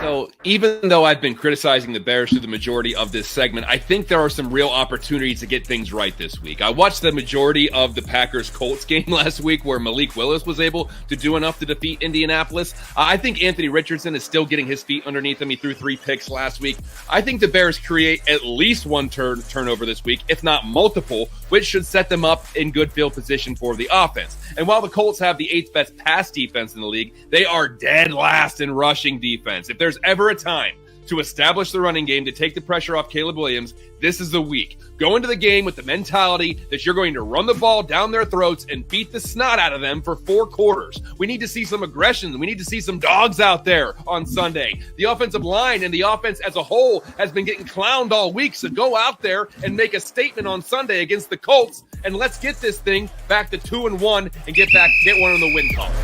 So even though I've been criticizing the Bears through the majority of this segment, I think there are some real opportunities to get things right this week. I watched the majority of the Packers-Colts game last week where Malik Willis was able to do enough to defeat Indianapolis. I think Anthony Richardson is still getting his feet underneath him. He threw 3 picks last week. I think the Bears create at least one turnover this week, if not multiple, which should set them up in good field position for the offense. And while the Colts have the 8th best pass defense in the league, they are dead last in rushing defense. If there's ever a time to establish the running game, to take the pressure off Caleb Williams, this is the week. Go into the game with the mentality that you're going to run the ball down their throats and beat the snot out of them for 4 quarters. We need to see some aggression. We need to see some dogs out there on Sunday. The offensive line and the offense as a whole has been getting clowned all week, so go out there and make a statement on Sunday against the Colts, and let's get this thing back to 2-1 and get one in the win column.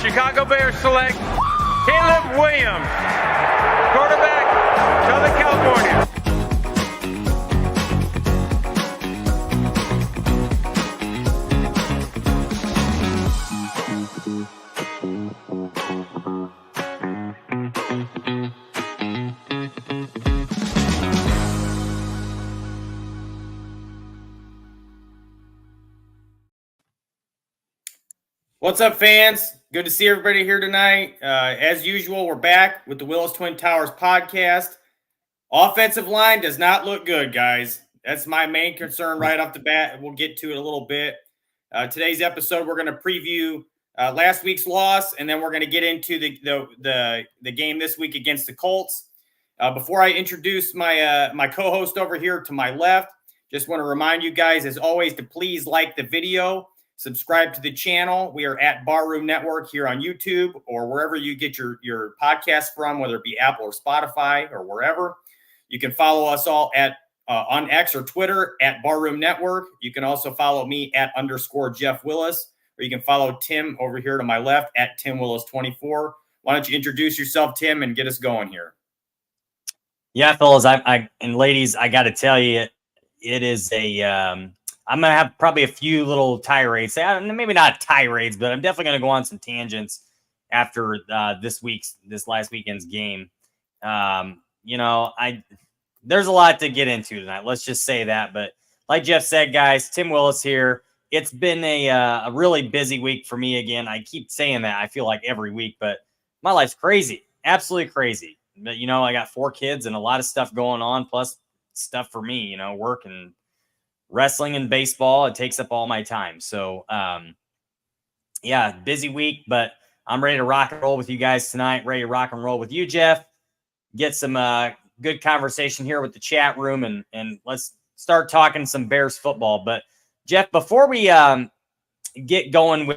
Chicago Bears select Caleb Williams, quarterback, Southern California. What's up, fans? Good to see everybody here tonight. As usual, we're back with the Willis Twin Towers podcast. Offensive line does not look good, guys. That's my main concern right off the bat. We'll get to it a little bit. Today's episode, we're going to preview last week's loss, and then we're going to get into the game this week against the Colts. Before I introduce my co-host over here to my left, just want to remind you guys, as always, to please like the video. Subscribe to the channel. We are at Barroom Network here on YouTube or wherever you get your podcast from, whether it be Apple or Spotify or wherever. You can follow us all at on X or Twitter at Barroom Network. You can also follow me at _Jeff Willis, or you can follow Tim over here to my left at Tim Willis 24. Why don't you introduce yourself, Tim, and get us going here? Yeah, fellas, and ladies, I got to tell you, it is a I'm going to have probably a few little tirades. Maybe not tirades, but I'm definitely going to go on some tangents after this last weekend's game. There's a lot to get into tonight. Let's just say that. But like Jeff said, guys, Tim Willis here. It's been a really busy week for me again. I keep saying that. I feel like every week, but my life's crazy, absolutely crazy. But, I got 4 kids and a lot of stuff going on, plus stuff for me, work and wrestling and baseball. It takes up all my time. So, busy week, but I'm ready to rock and roll with you guys tonight. Ready to rock and roll with you, Jeff. Get some good conversation here with the chat room, and let's start talking some Bears football. But, Jeff, before we get going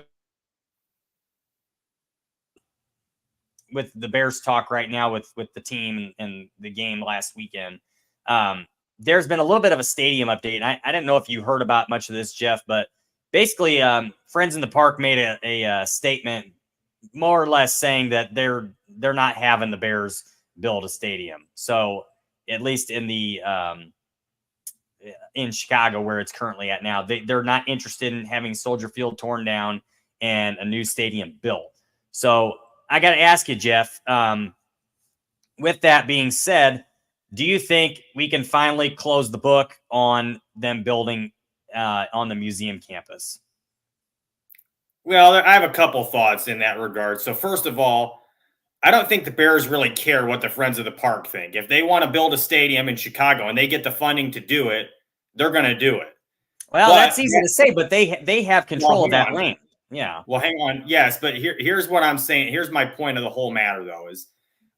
with the Bears talk right now with the team and the game last weekend, there's been a little bit of a stadium update. I didn't know if you heard about much of this, Jeff, but basically Friends in the Park made a statement more or less saying that they're not having the Bears build a stadium. So at least in Chicago, where it's currently at now, they're not interested in having Soldier Field torn down and a new stadium built. So I got to ask you, Jeff, with that being said, do you think we can finally close the book on them building on the museum campus? Well, I have a couple thoughts in that regard. So first of all, I don't think the Bears really care what the Friends of the Park think. If they want to build a stadium in Chicago and they get the funding to do it, they're going to do it. Well, that's easy to say, but they have control of that land. Yeah. Well, hang on. Yes, but here's what I'm saying. Here's my point of the whole matter, though, is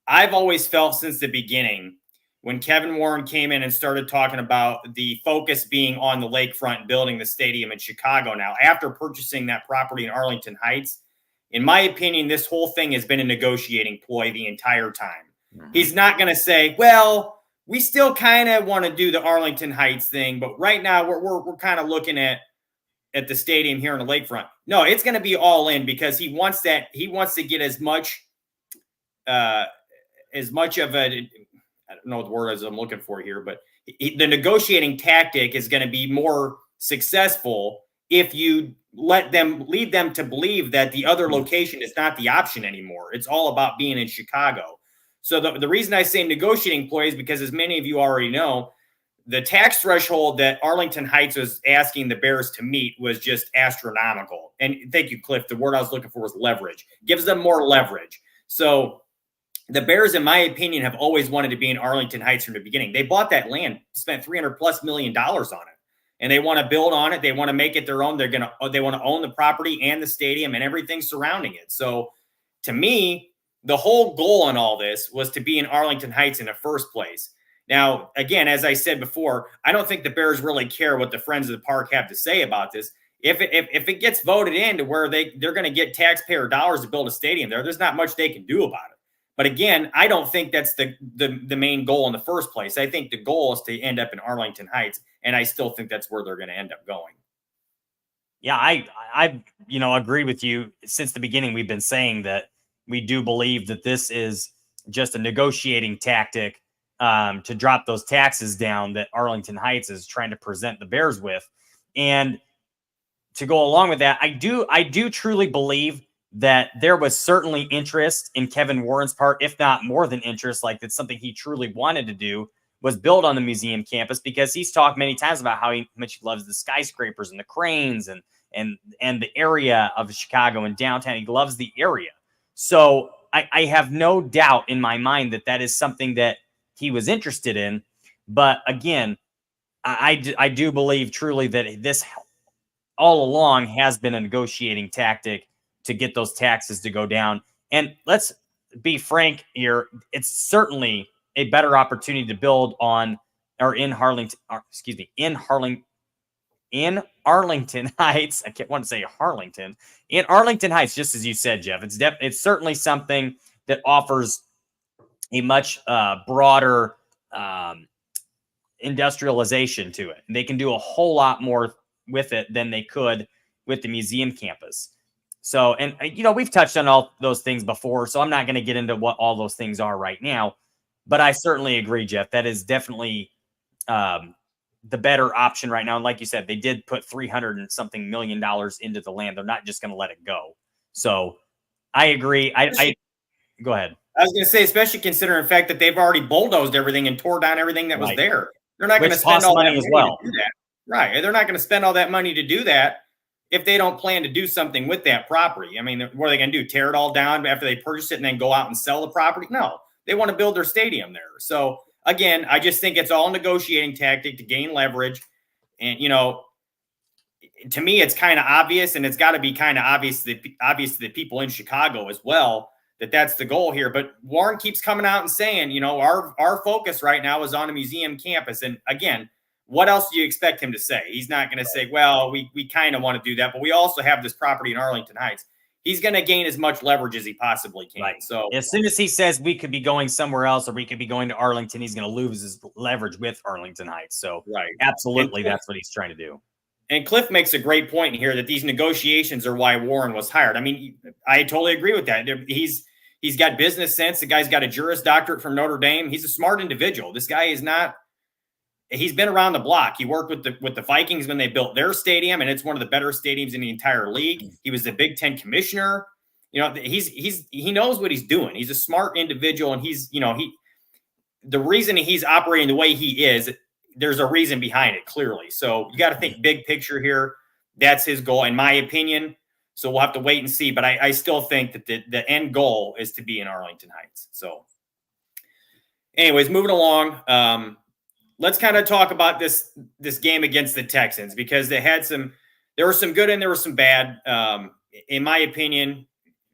I've always felt since the beginning, when Kevin Warren came in and started talking about the focus being on the lakefront, building the stadium in Chicago now, after purchasing that property in Arlington Heights, in my opinion, this whole thing has been a negotiating ploy the entire time. He's not going to say, well, we still kind of want to do the Arlington Heights thing, but right now we're kind of looking at the stadium here in the lakefront. No, it's going to be all in because he wants to get as much of a, I don't know what the word is I'm looking for here, but the negotiating tactic is going to be more successful if you lead them to believe that the other location is not the option anymore. It's all about being in Chicago. So the reason I say negotiating ploy is because, as many of you already know, the tax threshold that Arlington Heights was asking the Bears to meet was just astronomical. And thank you, Cliff. The word I was looking for was leverage. Gives them more leverage. So the Bears, in my opinion, have always wanted to be in Arlington Heights from the beginning. They bought that land, spent $300+ million on it, and they want to build on it. They want to make it their own. They want to own the property and the stadium and everything surrounding it. So to me, the whole goal on all this was to be in Arlington Heights in the first place. Now, again, as I said before, I don't think the Bears really care what the Friends of the Park have to say about this. If it gets voted in to where they're going to get taxpayer dollars to build a stadium there's not much they can do about it. But again, I don't think that's the main goal in the first place. I think the goal is to end up in Arlington Heights, and I still think that's where they're going to end up going. Yeah, I agree with you. Since the beginning, we've been saying that we do believe that this is just a negotiating tactic to drop those taxes down that Arlington Heights is trying to present the Bears with. And to go along with that, I do truly believe that there was certainly interest in Kevin Warren's part, if not more than interest, like that's something he truly wanted to do, was build on the museum campus, because he's talked many times about how much he loves the skyscrapers and the cranes and the area of Chicago and downtown. He loves the area. So I have no doubt in my mind that is something that he was interested in. But again, I do believe truly that this all along has been a negotiating tactic to get those taxes to go down. And let's be frank here. It's certainly a better opportunity to build on or in Arlington Heights. I can't want to say Harlington. In Arlington Heights, just as you said, Jeff, it's certainly something that offers a much broader industrialization to it. They can do a whole lot more with it than they could with the museum campus. So, and we've touched on all those things before, so I'm not going to get into what all those things are right now. But I certainly agree, Jeff. That is definitely the better option right now. And like you said, they did put $300 and something million into the land. They're not just going to let it go. So I agree. I go ahead. I was going to say, especially considering the fact that they've already bulldozed everything and tore down everything that was there. They're not going to spend all that money as well. To do that. Right. They're not going to spend all that money to do that if they don't plan to do something with that property. I mean, what are they going to do? Tear it all down after they purchase it and then go out and sell the property? No, they want to build their stadium there. So again, I just think it's all a negotiating tactic to gain leverage. And, to me, it's kind of obvious, and it's got to be kind of obvious to the people in Chicago as well, that that's the goal here. But Warren keeps coming out and saying, our focus right now is on a museum campus. And again, what else do you expect him to say? He's not going to say, well, we kind of want to do that, but we also have this property in Arlington Heights. He's going to gain as much leverage as he possibly can. Right. So as soon as he says we could be going somewhere else or we could be going to Arlington, he's going to lose his leverage with Arlington Heights. So right. Absolutely, that's what he's trying to do. And Cliff makes a great point here that these negotiations are why Warren was hired. I mean, I totally agree with that. He's got business sense. The guy's got a Juris Doctorate from Notre Dame. He's a smart individual. This guy is not. He's been around the block. He worked with the Vikings when they built their stadium, and it's one of the better stadiums in the entire league. He was the Big Ten commissioner. He knows what he's doing. He's a smart individual, and the reason he's operating the way he is, there's a reason behind it, clearly. So you got to think big picture here. That's his goal, in my opinion. So we'll have to wait and see. But I still think that the end goal is to be in Arlington Heights. So anyways, moving along. Let's kind of talk about this game against the Texans, because there was some good and there was some bad, in my opinion.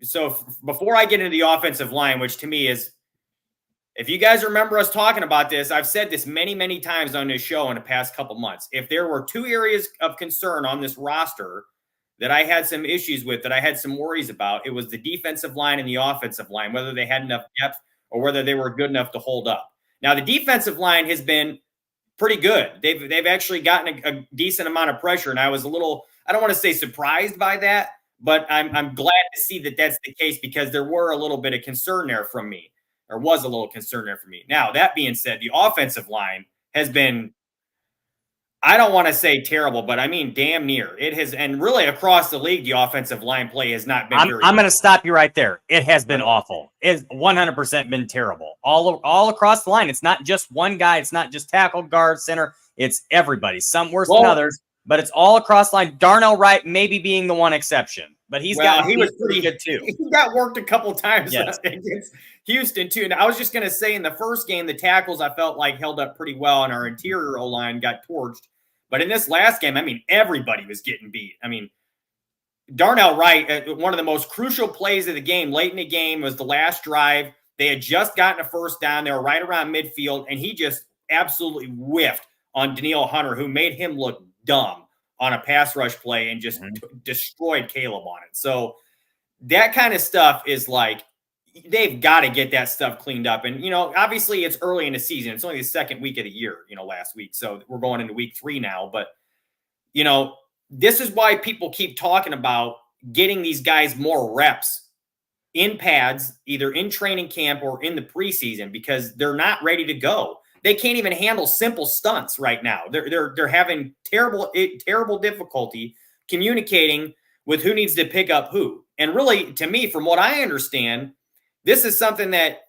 So before I get into the offensive line, which to me is, if you guys remember us talking about this, I've said this many, many times on this show in the past couple months. If there were two areas of concern on this roster that I had some issues with, that I had some worries about, it was the defensive line and the offensive line, whether they had enough depth or whether they were good enough to hold up. Now, the defensive line has been pretty good. They've actually gotten a decent amount of pressure, and I was a little, I don't want to say surprised by that, but I'm glad to see that that's the case, because there were a little bit of concern there from me, or was a little concern there for me. Now, that being said, the offensive line has been, I don't want to say terrible, but I mean damn near. It has, and really across the league, the offensive line play has not been very good. I'm going to stop you right there. It has been awful. It's 100% been terrible. All across the line. It's not just one guy. It's not just tackle, guard, center. It's everybody. Some worse than others, but it's all across the line. Darnell Wright maybe being the one exception, but he was pretty good too. He got worked a couple times Yes. against Houston too. And I was just going to say, in the first game, the tackles I felt like held up pretty well, and our interior O-line got torched. But in this last game, I mean, everybody was getting beat. I mean, Darnell Wright, one of the most crucial plays of the game, late in the game, was the last drive. They had just gotten a first down. They were right around midfield, and he just absolutely whiffed on Danielle Hunter, who made him look dumb on a pass rush play and just destroyed Caleb on it. So that kind of stuff is like, they've got to get that stuff cleaned up. And, obviously it's early in the season. It's only the second week of the year, last week. So we're going into week 3 now. But, this is why people keep talking about getting these guys more reps in pads, either in training camp or in the preseason, because they're not ready to go. They can't even handle simple stunts right now. They're having terrible difficulty communicating with who needs to pick up who. And really, to me, from what I understand, this is something that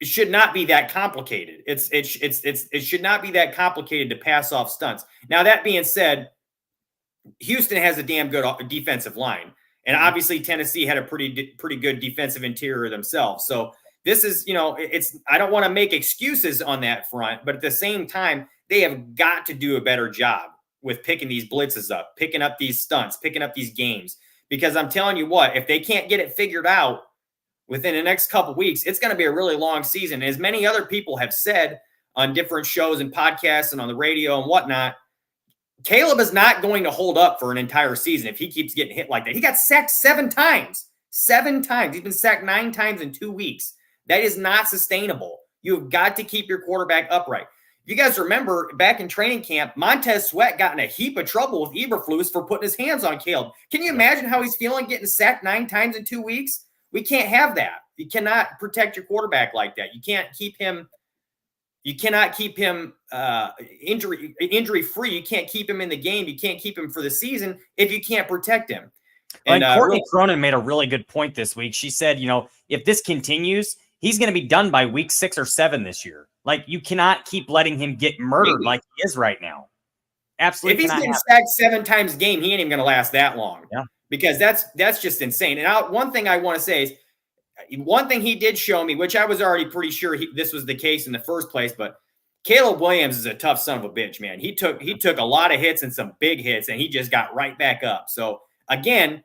should not be that complicated. It should not be that complicated to pass off stunts. Now, that being said, Houston has a damn good defensive line, and obviously Tennessee had a pretty good defensive interior themselves. So this is, I don't want to make excuses on that front, but at the same time, they have got to do a better job with picking these blitzes up, picking up these stunts, picking up these games. Because I'm telling you what, if they can't get it figured out within the next couple of weeks, it's going to be a really long season. As many other people have said on different shows and podcasts and on the radio and whatnot, Caleb is not going to hold up for an entire season if he keeps getting hit like that. He got sacked 7 times. 7 times. He's been sacked 9 times in 2 weeks. That is not sustainable. You've got to keep your quarterback upright. If you guys remember, back in training camp, Montez Sweat got in a heap of trouble with Eberflus for putting his hands on Caleb. Can you imagine how he's feeling getting sacked 9 times in 2 weeks? We can't have that. You cannot protect your quarterback like that. You can't keep him. You cannot keep him injury free. You can't keep him in the game. You can't keep him for the season if you can't protect him. And Courtney Cronin made a really good point this week. She said, if this continues, he's going to be done by week 6 or 7 this year. Like, you cannot keep letting him get murdered like he is right now. Absolutely. If he's getting sacked 7 times a game, he ain't even going to last that long. Yeah. Because that's just insane. And one thing I want to say is, one thing he did show me, which I was already pretty sure this was the case in the first place, but Caleb Williams is a tough son of a bitch, man. He took a lot of hits and some big hits, and he just got right back up. So again,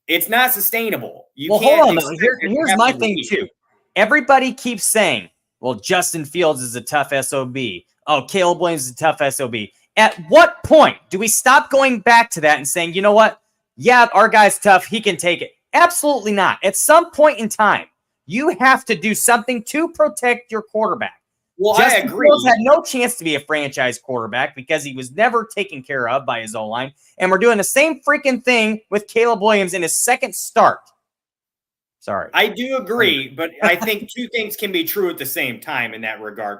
it's not sustainable. Hold on. Here's my thing too. Everybody keeps saying, well, Justin Fields is a tough SOB. Oh, Caleb Williams is a tough SOB. At what point do we stop going back to that and saying, you know what? Yeah, our guy's tough. He can take it. Absolutely not. At some point in time, you have to do something to protect your quarterback. Well, Justin I agree. Fields had no chance to be a franchise quarterback because he was never taken care of by his O-line. And we're doing the same freaking thing with Caleb Williams in his second start. Sorry. I do agree, but I think 2 things can be true at the same time in that regard.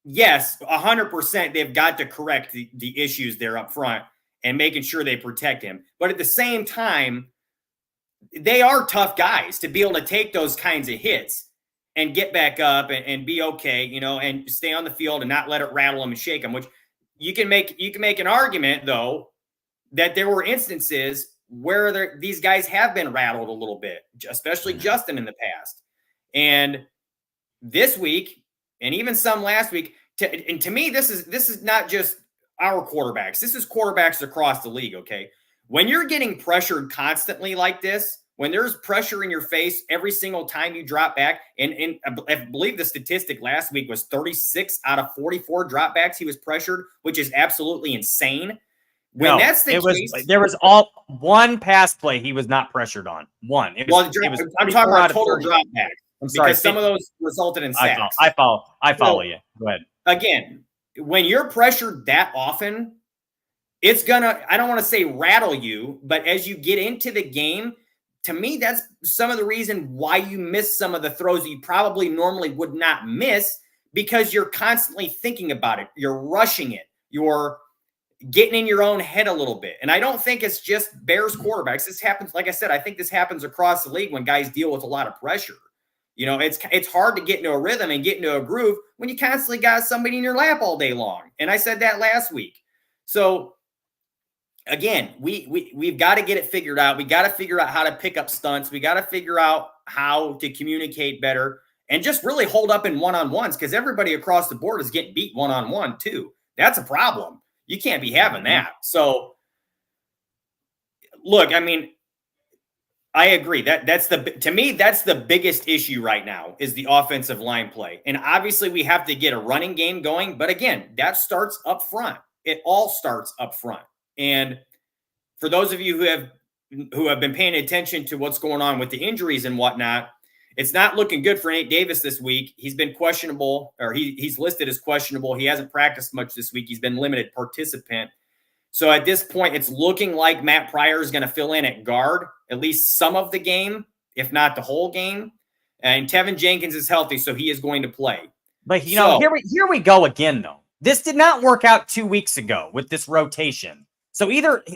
Yes, 100%, they've got to correct the issues there up front and making sure they protect him. But at the same time, they are tough guys to be able to take those kinds of hits and get back up and be okay, and stay on the field and not let it rattle them and shake them, which you can make an argument, though, that there were instances where these guys have been rattled a little bit, especially Justin in the past. And this week, and even some last week, to me, this is not just our quarterbacks. This is quarterbacks across the league, okay? When you're getting pressured constantly like this, when there's pressure in your face every single time you drop back, and I believe the statistic last week was 36 out of 44 dropbacks he was pressured, which is absolutely insane. No, that's the case, there was one pass play he was not pressured on. One. I'm talking about total drop back. I'm sorry. Because some of those resulted in sacks. I follow you. Go ahead. Again, when you're pressured that often, it's gonna, I don't want to say rattle you, but as you get into the game, to me, that's some of the reason why you miss some of the throws that you probably normally would not miss, because you're constantly thinking about it. You're rushing it. You're getting in your own head a little bit. And I don't think it's just Bears quarterbacks. This happens, like I said, I think this happens across the league when guys deal with a lot of pressure. You know, it's hard to get into a rhythm and get into a groove when you constantly got somebody in your lap all day long. And I said that last week. So again, we've got to get it figured out. We got to figure out how to pick up stunts. We got to figure out how to communicate better and just really hold up in one-on-ones, because everybody across the board is getting beat one-on-one too. That's a problem. You can't be having that. So look, I mean, I agree. To me, that's the biggest issue right now is the offensive line play. And obviously we have to get a running game going, but again, that starts up front. It all starts up front. And for those of you who have been paying attention to what's going on with the injuries and whatnot, it's not looking good for Nate Davis this week. He's been questionable, or he's listed as questionable. He hasn't practiced much this week. He's been limited participant. So at this point, it's looking like Matt Pryor is going to fill in at guard at least some of the game, if not the whole game. And Tevin Jenkins is healthy, so he is going to play. But, here we go again, though. This did not work out 2 weeks ago with this rotation. So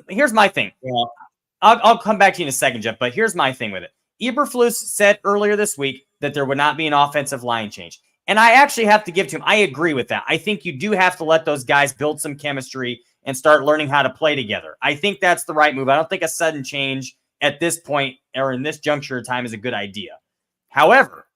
here's my thing. Yeah. I'll come back to you in a second, Jeff, but here's my thing with it. Eberflus said earlier this week that there would not be an offensive line change. And I actually have to give to him, I agree with that. I think you do have to let those guys build some chemistry and start learning how to play together. I think that's the right move. I don't think a sudden change at this point or in this juncture of time is a good idea. However,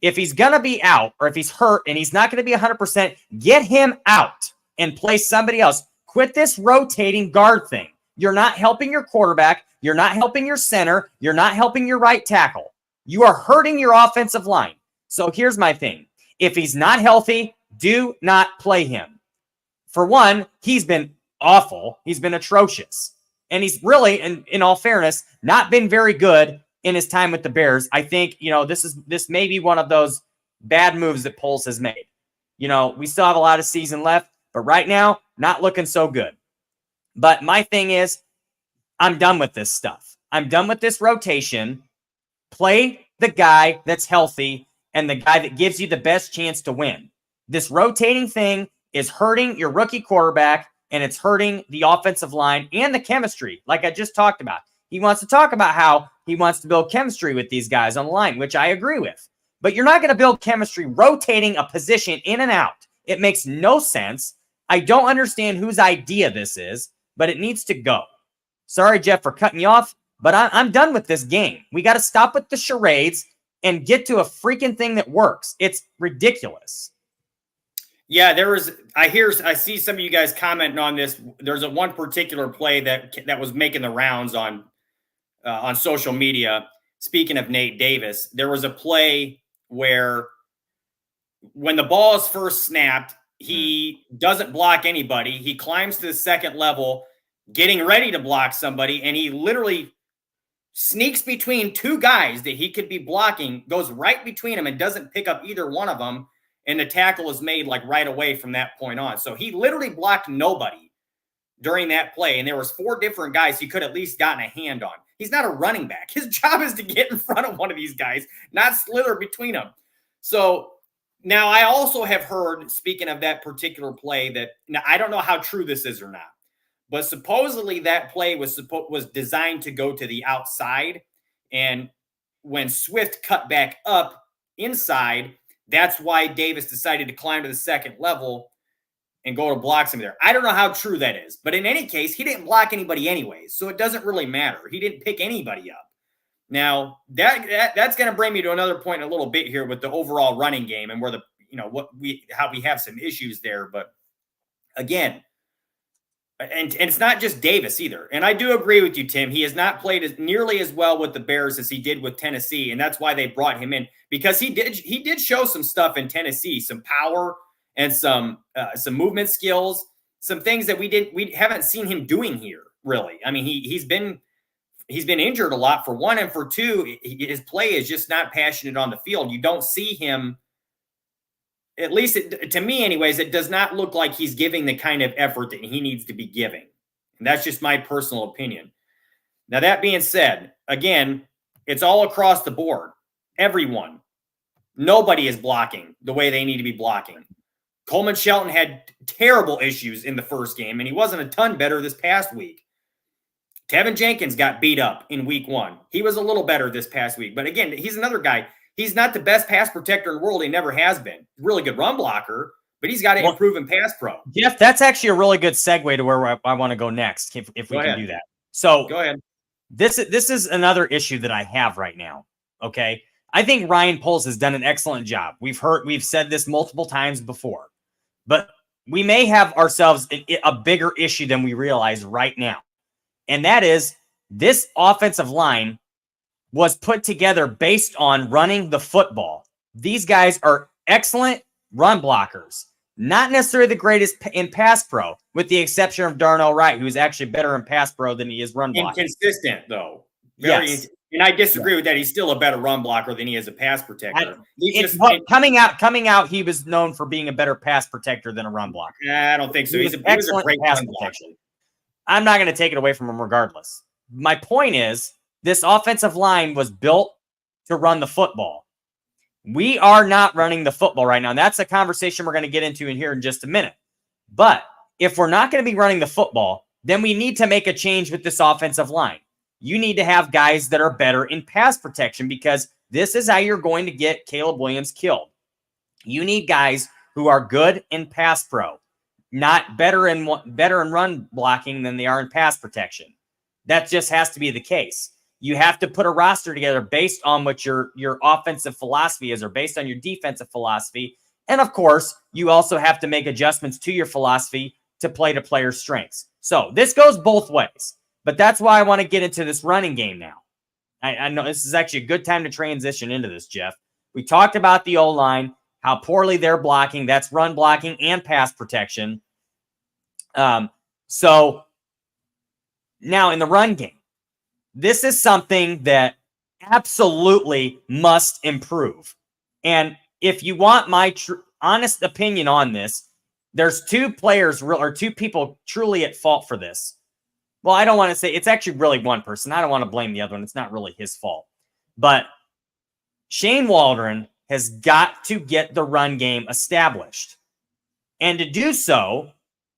if he's going to be out or if he's hurt and he's not going to be 100%, get him out and play somebody else. Quit this rotating guard thing. You're not helping your quarterback. You're not helping your center. You're not helping your right tackle. You are hurting your offensive line. So here's my thing. If he's not healthy, do not play him. For one, he's been awful. He's been atrocious. And he's really, in all fairness, not been very good in his time with the Bears. I think, this may be one of those bad moves that Poles has made. We still have a lot of season left, but right now, not looking so good. But my thing is, I'm done with this stuff. I'm done with this rotation. Play the guy that's healthy and the guy that gives you the best chance to win. This rotating thing is hurting your rookie quarterback, and it's hurting the offensive line and the chemistry, like I just talked about. He wants to talk about how he wants to build chemistry with these guys on the line, which I agree with. But you're not going to build chemistry rotating a position in and out. It makes no sense. I don't understand whose idea this is, but it needs to go. Sorry, Jeff, for cutting you off, but I'm done with this game. We got to stop with the charades and get to a freaking thing that works. It's ridiculous. Yeah, I see some of you guys commenting on this. There's one particular play that was making the rounds on social media. Speaking of Nate Davis, there was a play where when the ball is first snapped, he doesn't block anybody. He climbs to the second level, getting ready to block somebody, and he literally sneaks between two guys that he could be blocking, goes right between them and doesn't pick up either one of them. And the tackle is made like right away from that point on. So he literally blocked nobody during that play. And there was 4 different guys he could at least gotten a hand on. He's not a running back. His job is to get in front of one of these guys, not slither between them. So now I also have heard, speaking of that particular play, that now I don't know how true this is or not, but supposedly that play was designed to go to the outside. And when Swift cut back up inside, that's why Davis decided to climb to the second level and go to block somebody there. I don't know how true that is, but in any case, he didn't block anybody anyways, so it doesn't really matter. He didn't pick anybody up. Now, that's going to bring me to another point in a little bit here with the overall running game and where how we have some issues there. But again, and it's not just Davis either. And I do agree with you, Tim. He has not played nearly as well with the Bears as he did with Tennessee, and that's why they brought him in, because he did show some stuff in Tennessee, some power and some movement skills. some things that we haven't seen him doing here, really. I mean, he's been injured a lot, for one, and for two, his play is just not passionate on the field. You don't see him, at least to me anyways, it does not look like he's giving the kind of effort that he needs to be giving. And that's just my personal opinion. Now, that being said, again, it's all across the board. Everyone. Nobody is blocking the way they need to be blocking. Coleman Shelton had terrible issues in the first game, and he wasn't a ton better this past week. Tevin Jenkins got beat up in week 1. He was a little better this past week. But again, he's another guy. He's not the best pass protector in the world. He never has been. Really good run blocker, but he's got to improve in pass pro. Jeff, that's actually a really good segue to where I want to go next, if we can do that. So go ahead. This is another issue that I have right now. Okay. I think Ryan Poles has done an excellent job. We've said this multiple times before, but we may have ourselves a bigger issue than we realize right now. And that is, this offensive line was put together based on running the football. These guys are excellent run blockers, not necessarily the greatest in pass pro, with the exception of Darnell Wright, who is actually better in pass pro than he is run blocking. Inconsistent, though. Yes. And I disagree with that. He's still a better run blocker than he is a pass protector. Coming out, he was known for being a better pass protector than a run blocker. I don't think so. He was a great pass protection. I'm not going to take it away from him regardless. My point is, this offensive line was built to run the football. We are not running the football right now. And that's a conversation we're going to get into in here in just a minute. But if we're not going to be running the football, then we need to make a change with this offensive line. You need to have guys that are better in pass protection, because this is how you're going to get Caleb Williams killed. You need guys who are good in pass pro, not better in run blocking than they are in pass protection. That just has to be the case. You have to put a roster together based on what your offensive philosophy is, or based on your defensive philosophy. And of course, you also have to make adjustments to your philosophy to play to players' strengths. So this goes both ways. But that's why I want to get into this running game now. I know this is actually a good time to transition into this, Jeff. We talked about the O-line, how poorly they're blocking. That's run blocking and pass protection. So now in the run game, this is something that absolutely must improve. And if you want my honest opinion on this, there's two people truly at fault for this. Well, I don't want to say it's actually really one person. I don't want to blame the other one. It's not really his fault. But Shane Waldron has got to get the run game established. And to do so,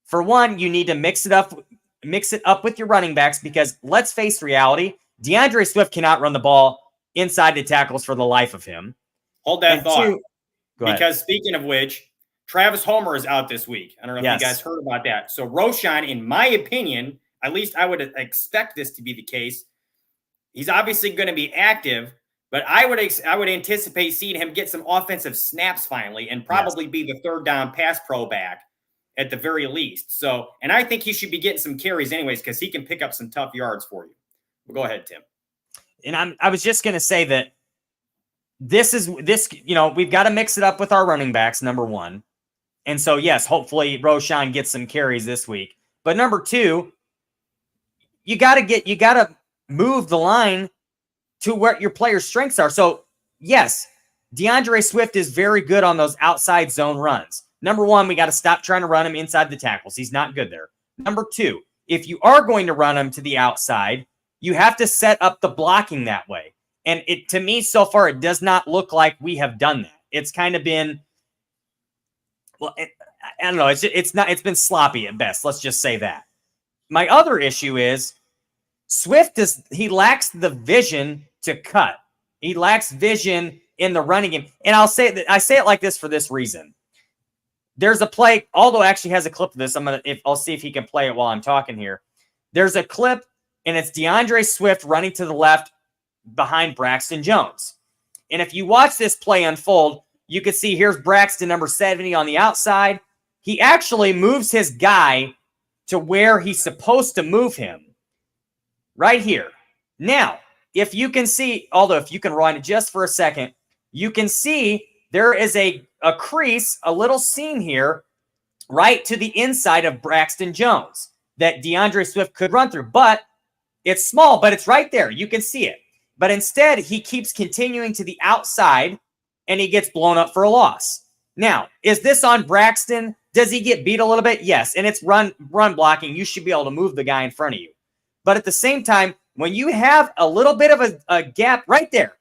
for one, you need to mix it up with your running backs, because let's face reality, DeAndre Swift cannot run the ball inside the tackles for the life of him. Hold that thought. Because speaking of which, Travis Homer is out this week. I don't know if you guys heard about that. So Roschon, in my opinion, at least I would expect this to be the case. He's obviously going to be active, but I would anticipate seeing him get some offensive snaps finally, and probably be the third down pass pro back at the very least. So, and I think he should be getting some carries anyways, because he can pick up some tough yards for you. Well, go ahead, Tim. And I was just going to say that we've got to mix it up with our running backs, number one. And so, yes, hopefully Roschon gets some carries this week. But number two, you got to move the line to where your players' strengths are. So, yes, DeAndre Swift is very good on those outside zone runs. Number one, we got to stop trying to run him inside the tackles. He's not good there. Number two, if you are going to run him to the outside, you have to set up the blocking that way. And to me, so far, it does not look like we have done that. It's kind of been, well, I don't know. It's been sloppy at best. Let's just say that. My other issue is Swift he lacks the vision to cut. He lacks vision in the running game. And I say it like this for this reason. There's a play, Aldo actually has a clip of this. I'll see if he can play it while I'm talking here. There's a clip, and it's DeAndre Swift running to the left behind Braxton Jones. And if you watch this play unfold, you can see here's Braxton, number 70 on the outside. He actually moves his guy to where he's supposed to move him, right here. Now, if you can see, although if you can rewind it just for a second, you can see there is a crease, a little seam here right to the inside of Braxton Jones that DeAndre Swift could run through. But it's small, but it's right there. You can see it. But instead, he keeps continuing to the outside, and he gets blown up for a loss. Now, is this on Braxton? Does he get beat a little bit? Yes, and it's run blocking. You should be able to move the guy in front of you. But at the same time, when you have a little bit of a gap right there,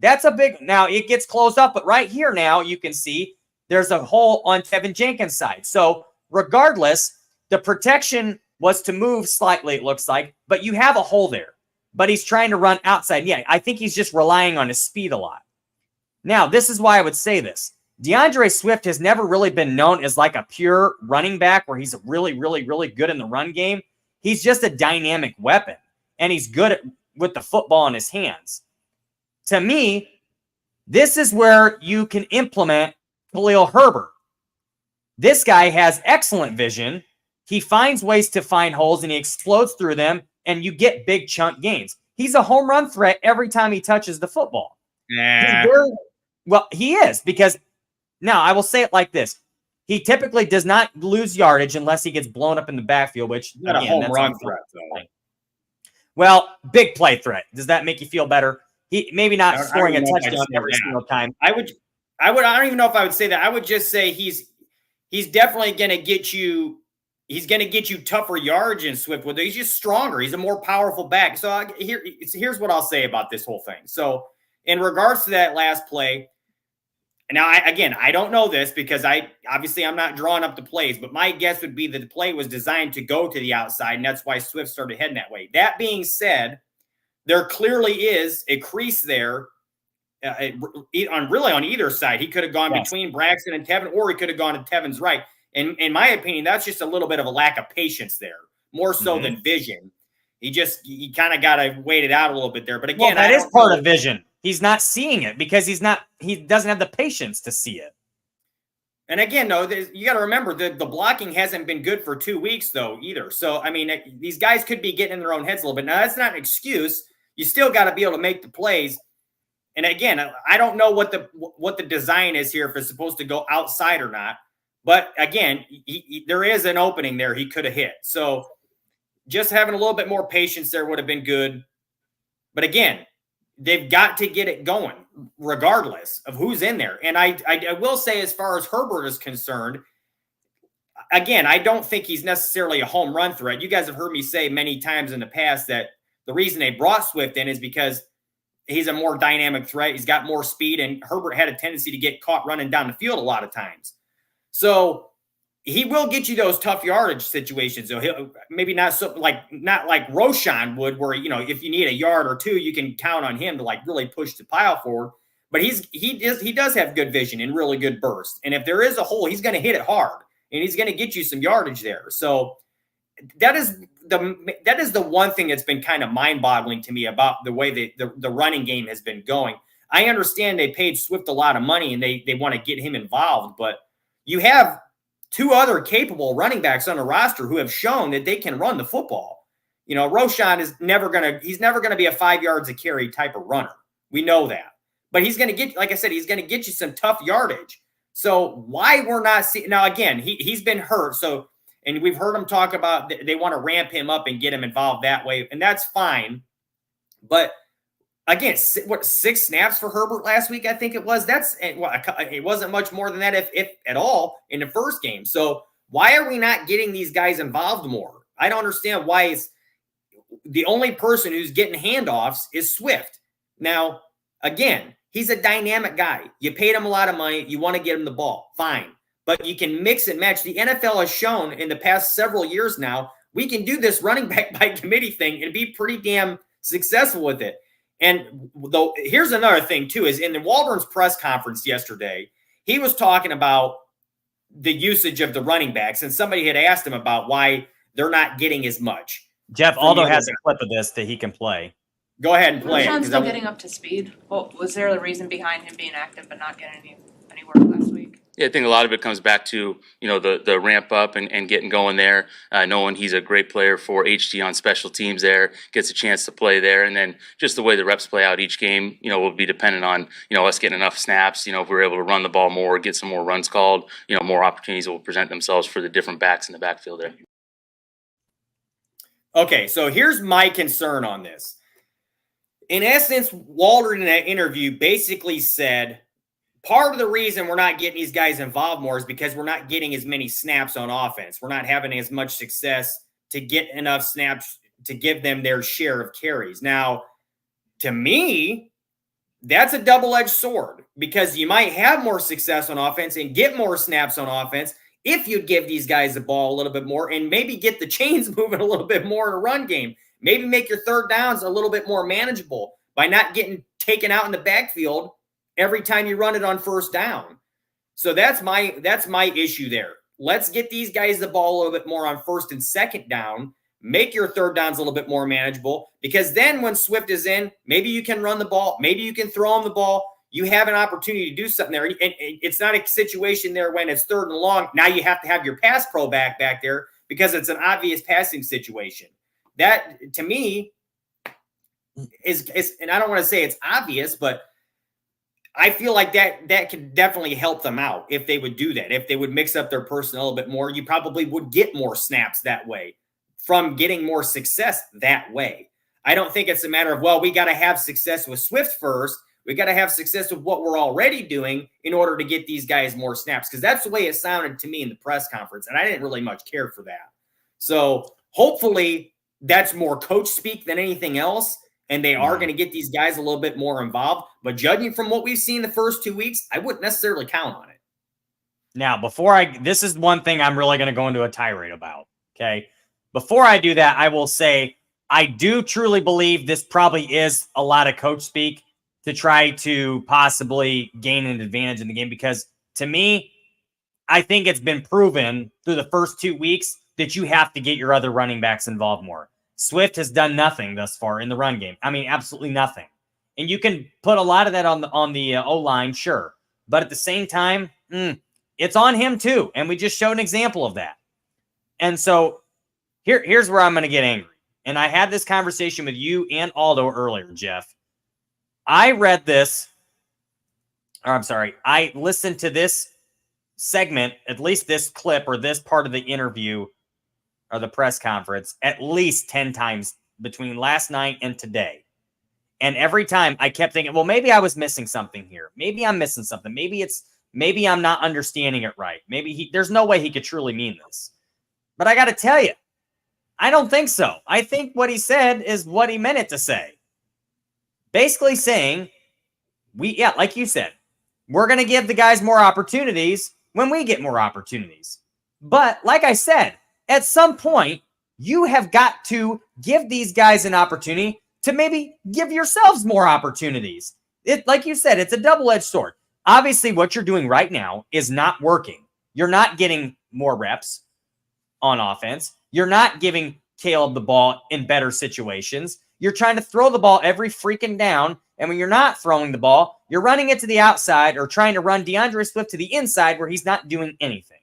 that's a big – now, it gets closed up, but right here now you can see there's a hole on Tevin Jenkins' side. So regardless, the protection was to move slightly, it looks like, but you have a hole there. But he's trying to run outside. Yeah, I think he's just relying on his speed a lot. Now, this is why I would say this. DeAndre Swift has never really been known as like a pure running back where he's really, really, really good in the run game. He's just a dynamic weapon, and he's good with the football in his hands. To me, this is where you can implement Khalil Herbert. This guy has excellent vision. He finds ways to find holes, and he explodes through them, and you get big chunk gains. He's a home run threat every time he touches the football. Yeah. Well, he is, because now I will say it like this. He typically does not lose yardage unless he gets blown up in the backfield, which not again, a home run threat, though. Well, big play threat. Does that make you feel better? He maybe not scoring a touchdown every single time. I don't even know if I would say that. I would just say he's definitely going to get you. He's going to get you tougher yards in Swift. With he's just stronger. He's a more powerful back. So here's what I'll say about this whole thing. So in regards to that last play, now I don't know this because I'm not drawing up the plays, but my guess would be that the play was designed to go to the outside, and that's why Swift started heading that way. That being said, there clearly is a crease there on either side. He could have gone between Braxton and Tevin, or he could have gone to Tevin's right. And in my opinion, that's just a little bit of a lack of patience there, more so than vision. He kind of got to wait it out a little bit there. But again, that is part of vision. He's not seeing it because he doesn't have the patience to see it. And again, though, you got to remember that the blocking hasn't been good for 2 weeks, though, either. So, I mean, these guys could be getting in their own heads a little bit. Now, that's not an excuse. You still got to be able to make the plays. And again, I don't know what the design is here, if it's supposed to go outside or not. But again, there is an opening there he could have hit. So just having a little bit more patience there would have been good. But again, they've got to get it going regardless of who's in there. And I will say, as far as Herbert is concerned, again, I don't think he's necessarily a home run threat. You guys have heard me say many times in the past that the reason they brought Swift in is because he's a more dynamic threat. He's got more speed, and Herbert had a tendency to get caught running down the field a lot of times. So he will get you those tough yardage situations. So he'll maybe not like Roschon would, where, if you need a yard or two, you can count on him to like really push the pile forward. But he does have good vision and really good burst. And if there is a hole, he's going to hit it hard, and he's going to get you some yardage there. So that is the one thing that's been kind of mind-boggling to me about the way the running game has been going. I understand they paid Swift a lot of money and they want to get him involved, but you have two other capable running backs on the roster who have shown that they can run the football. Roschon is never going to be a 5 yards a carry type of runner. We know that. But he's going to get, like I said, he's going to get you some tough yardage. So why we're not seeing – now, again, he's been hurt. So, and we've heard him talk about they want to ramp him up and get him involved that way, and that's fine. But again, 6 snaps for Herbert last week, I think it was. It wasn't much more than that, if at all, in the first game. So why are we not getting these guys involved more? I don't understand why it's the only person who's getting handoffs is Swift. Now, again, he's a dynamic guy. You paid him a lot of money. You want to get him the ball. Fine. But you can mix and match. The NFL has shown in the past several years now, we can do this running back by committee thing and be pretty damn successful with it. And though, here's another thing, too, is in the Waldron's press conference yesterday, he was talking about the usage of the running backs, and somebody had asked him about why they're not getting as much. Jeff Aldo has a clip of this that he can play. Go ahead and play it. Still getting up to speed. What was there the reason behind him being active but not getting any work last week? Yeah, I think a lot of it comes back to, the ramp up and getting going there, knowing he's a great player for HT on special teams there, gets a chance to play there. And then just the way the reps play out each game, will be dependent on, us getting enough snaps. If we're able to run the ball more, get some more runs called, more opportunities will present themselves for the different backs in the backfield there. Okay, so here's my concern on this. In essence, Waldron in that interview basically said, part of the reason we're not getting these guys involved more is because we're not getting as many snaps on offense. We're not having as much success to get enough snaps to give them their share of carries. Now, to me, that's a double-edged sword because you might have more success on offense and get more snaps on offense if you give these guys the ball a little bit more and maybe get the chains moving a little bit more in a run game. Maybe make your third downs a little bit more manageable by not getting taken out in the backfield every time you run it on first down. So that's my issue there. Let's get these guys the ball a little bit more on first and second down. Make your third downs a little bit more manageable because then when Swift is in, maybe you can run the ball. Maybe you can throw him the ball. You have an opportunity to do something there. And it's not a situation there when it's third and long. Now you have to have your pass pro back there because it's an obvious passing situation. That, to me, is and I don't want to say it's obvious, but I feel like that could definitely help them out if they would do that. If they would mix up their personnel a bit more, you probably would get more snaps that way from getting more success that way. I don't think it's a matter of, well, we got to have success with Swift first. We got to have success with what we're already doing in order to get these guys more snaps, because that's the way it sounded to me in the press conference, and I didn't really much care for that. So hopefully that's more coach speak than anything else, and they are going to get these guys a little bit more involved. But judging from what we've seen the first 2 weeks, I wouldn't necessarily count on it. Now, this is one thing I'm really going to go into a tirade about, okay? Before I do that, I will say I do truly believe this probably is a lot of coach speak to try to possibly gain an advantage in the game, because to me, I think it's been proven through the first 2 weeks that you have to get your other running backs involved more. Swift has done nothing thus far in the run game. I mean, absolutely nothing. And you can put a lot of that on the O-line, sure. But at the same time, it's on him too. And we just showed an example of that. And so here's where I'm going to get angry. And I had this conversation with you and Aldo earlier, Jeff. I listened to this segment, at least this clip or this part of the interview or the press conference, at least 10 times between last night and today. And every time I kept thinking, well, maybe I was missing something here. Maybe I'm missing something. Maybe I'm not understanding it right. Maybe there's no way he could truly mean this. But I got to tell you, I don't think so. I think what he said is what he meant it to say. Basically saying, like you said, we're going to give the guys more opportunities when we get more opportunities. But like I said, at some point, you have got to give these guys an opportunity to maybe give yourselves more opportunities. Like you said, it's a double-edged sword. Obviously, what you're doing right now is not working. You're not getting more reps on offense. You're not giving Caleb the ball in better situations. You're trying to throw the ball every freaking down. And when you're not throwing the ball, you're running it to the outside or trying to run DeAndre Swift to the inside where he's not doing anything.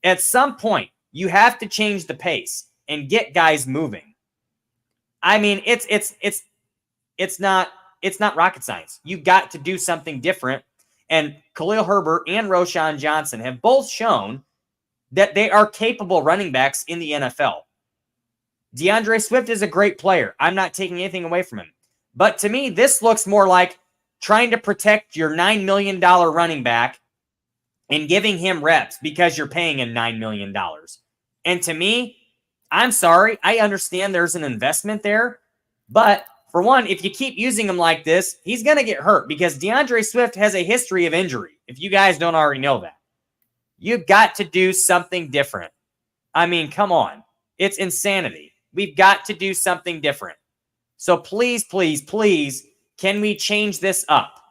At some point, you have to change the pace and get guys moving. I mean, it's not rocket science. You got to do something different. And Khalil Herbert and Roschon Johnson have both shown that they are capable running backs in the NFL. DeAndre Swift is a great player. I'm not taking anything away from him. But to me, this looks more like trying to protect your $9 million running back and giving him reps because you're paying him $9 million. And to me, I'm sorry, I understand there's an investment there. But for one, if you keep using him like this, he's going to get hurt because DeAndre Swift has a history of injury, if you guys don't already know that. You've got to do something different. I mean, come on. It's insanity. We've got to do something different. So please, please, please, can we change this up?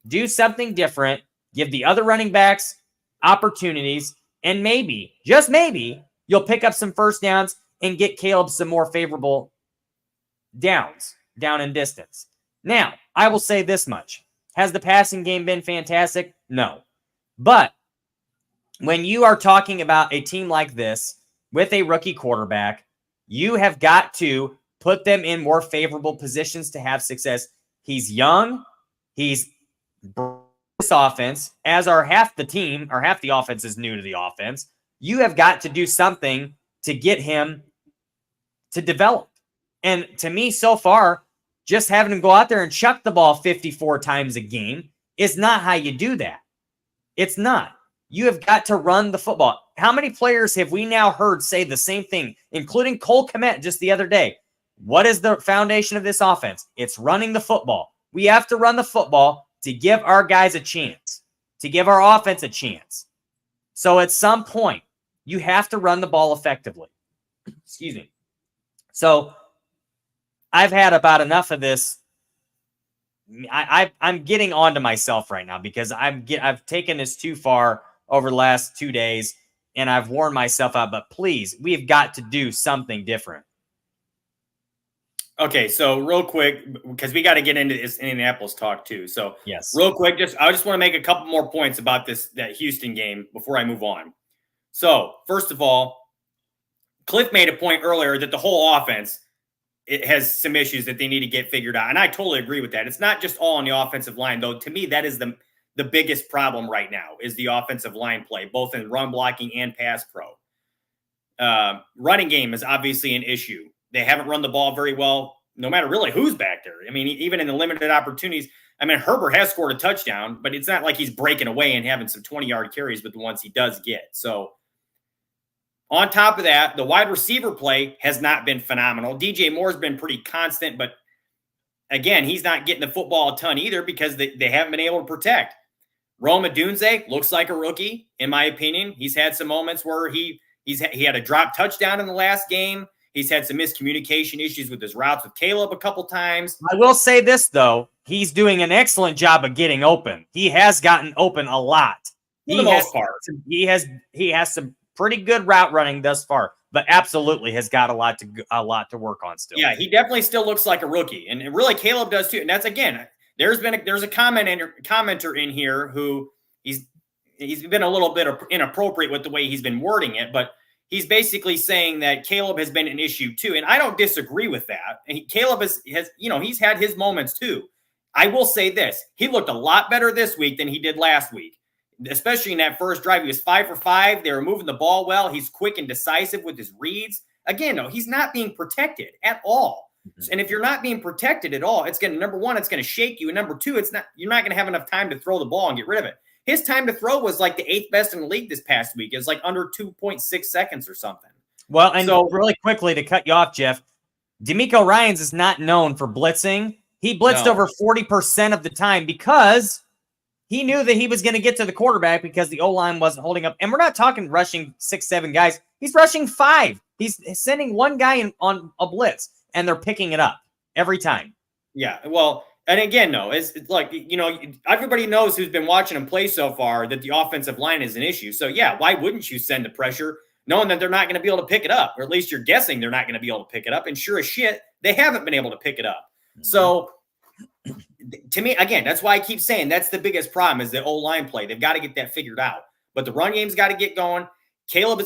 Do something different. Give the other running backs opportunities. And maybe, just maybe, you'll pick up some first downs and get Caleb some more favorable downs, down in distance. Now, I will say this much. Has the passing game been fantastic? No. But when you are talking about a team like this with a rookie quarterback, you have got to put them in more favorable positions to have success. He's young. He's this offense, as are half the team, or half the offense is new to the offense. You have got to do something to get him to develop. And to me, so far, just having him go out there and chuck the ball 54 times a game is not how you do that. It's not. You have got to run the football. How many players have we now heard say the same thing, including Cole Kmet just the other day? What is the foundation of this offense? It's running the football. We have to run the football to give our guys a chance, to give our offense a chance. So at some point, you have to run the ball effectively. Excuse me. So I've had about enough of this. I'm getting onto myself right now because I've taken this too far over the last 2 days, and I've worn myself out. But please, we've got to do something different. Okay, so real quick, because we got to get into this Indianapolis talk too. So yes, real quick, I just want to make a couple more points about that Houston game before I move on. So first of all, Cliff made a point earlier that the whole offense, it has some issues that they need to get figured out. And I totally agree with that. It's not just all on the offensive line, though. To me, that is the biggest problem right now is the offensive line play, both in run blocking and pass pro. Running game is obviously an issue. They haven't run the ball very well, no matter really who's back there. I mean, even in the limited opportunities, I mean, Herbert has scored a touchdown, but it's not like he's breaking away and having some 20-yard carries with the ones he does get. So on top of that, the wide receiver play has not been phenomenal. DJ Moore's been pretty constant, but again, he's not getting the football a ton either because they haven't been able to protect. Rome Odunze looks like a rookie, in my opinion. He's had some moments where he had a drop touchdown in the last game. He's had some miscommunication issues with his routes with Caleb a couple times. I will say this, though. He's doing an excellent job of getting open. He has gotten open a lot. For the most part. He has some pretty good route running thus far, but absolutely has got a lot to work on still. Yeah, he definitely still looks like a rookie. And really Caleb does too. And that's, again, there's a commenter in here who he's been a little bit inappropriate with the way he's been wording it, but he's basically saying that Caleb has been an issue too. And I don't disagree with that. Caleb has, he's had his moments too. I will say this. He looked a lot better this week than he did last week, especially in that first drive. He was 5 for 5. They were moving the ball well. He's quick and decisive with his reads. Again, no, he's not being protected at all. Mm-hmm. And if you're not being protected at all, it's going to, number one, it's going to shake you. And number two, you're not going to have enough time to throw the ball and get rid of it. His time to throw was like the 8th best in the league this past week. It was like under 2.6 seconds or something. Well, and so really quickly to cut you off, Jeff, DeMeco Ryans is not known for blitzing. He blitzed over 40% of the time because he knew that he was going to get to the quarterback because the O-line wasn't holding up. And we're not talking rushing 6-7 guys. He's rushing 5. He's sending one guy on a blitz, and they're picking it up every time. Yeah, well, and again, no, it's like, everybody knows who's been watching him play so far that the offensive line is an issue. So, yeah, why wouldn't you send the pressure knowing that they're not going to be able to pick it up? Or at least you're guessing they're not going to be able to pick it up. And sure as shit, they haven't been able to pick it up. Mm-hmm. So, to me, again, that's why I keep saying that's the biggest problem is the O-line play. They've got to get that figured out. But the run game's got to get going. Caleb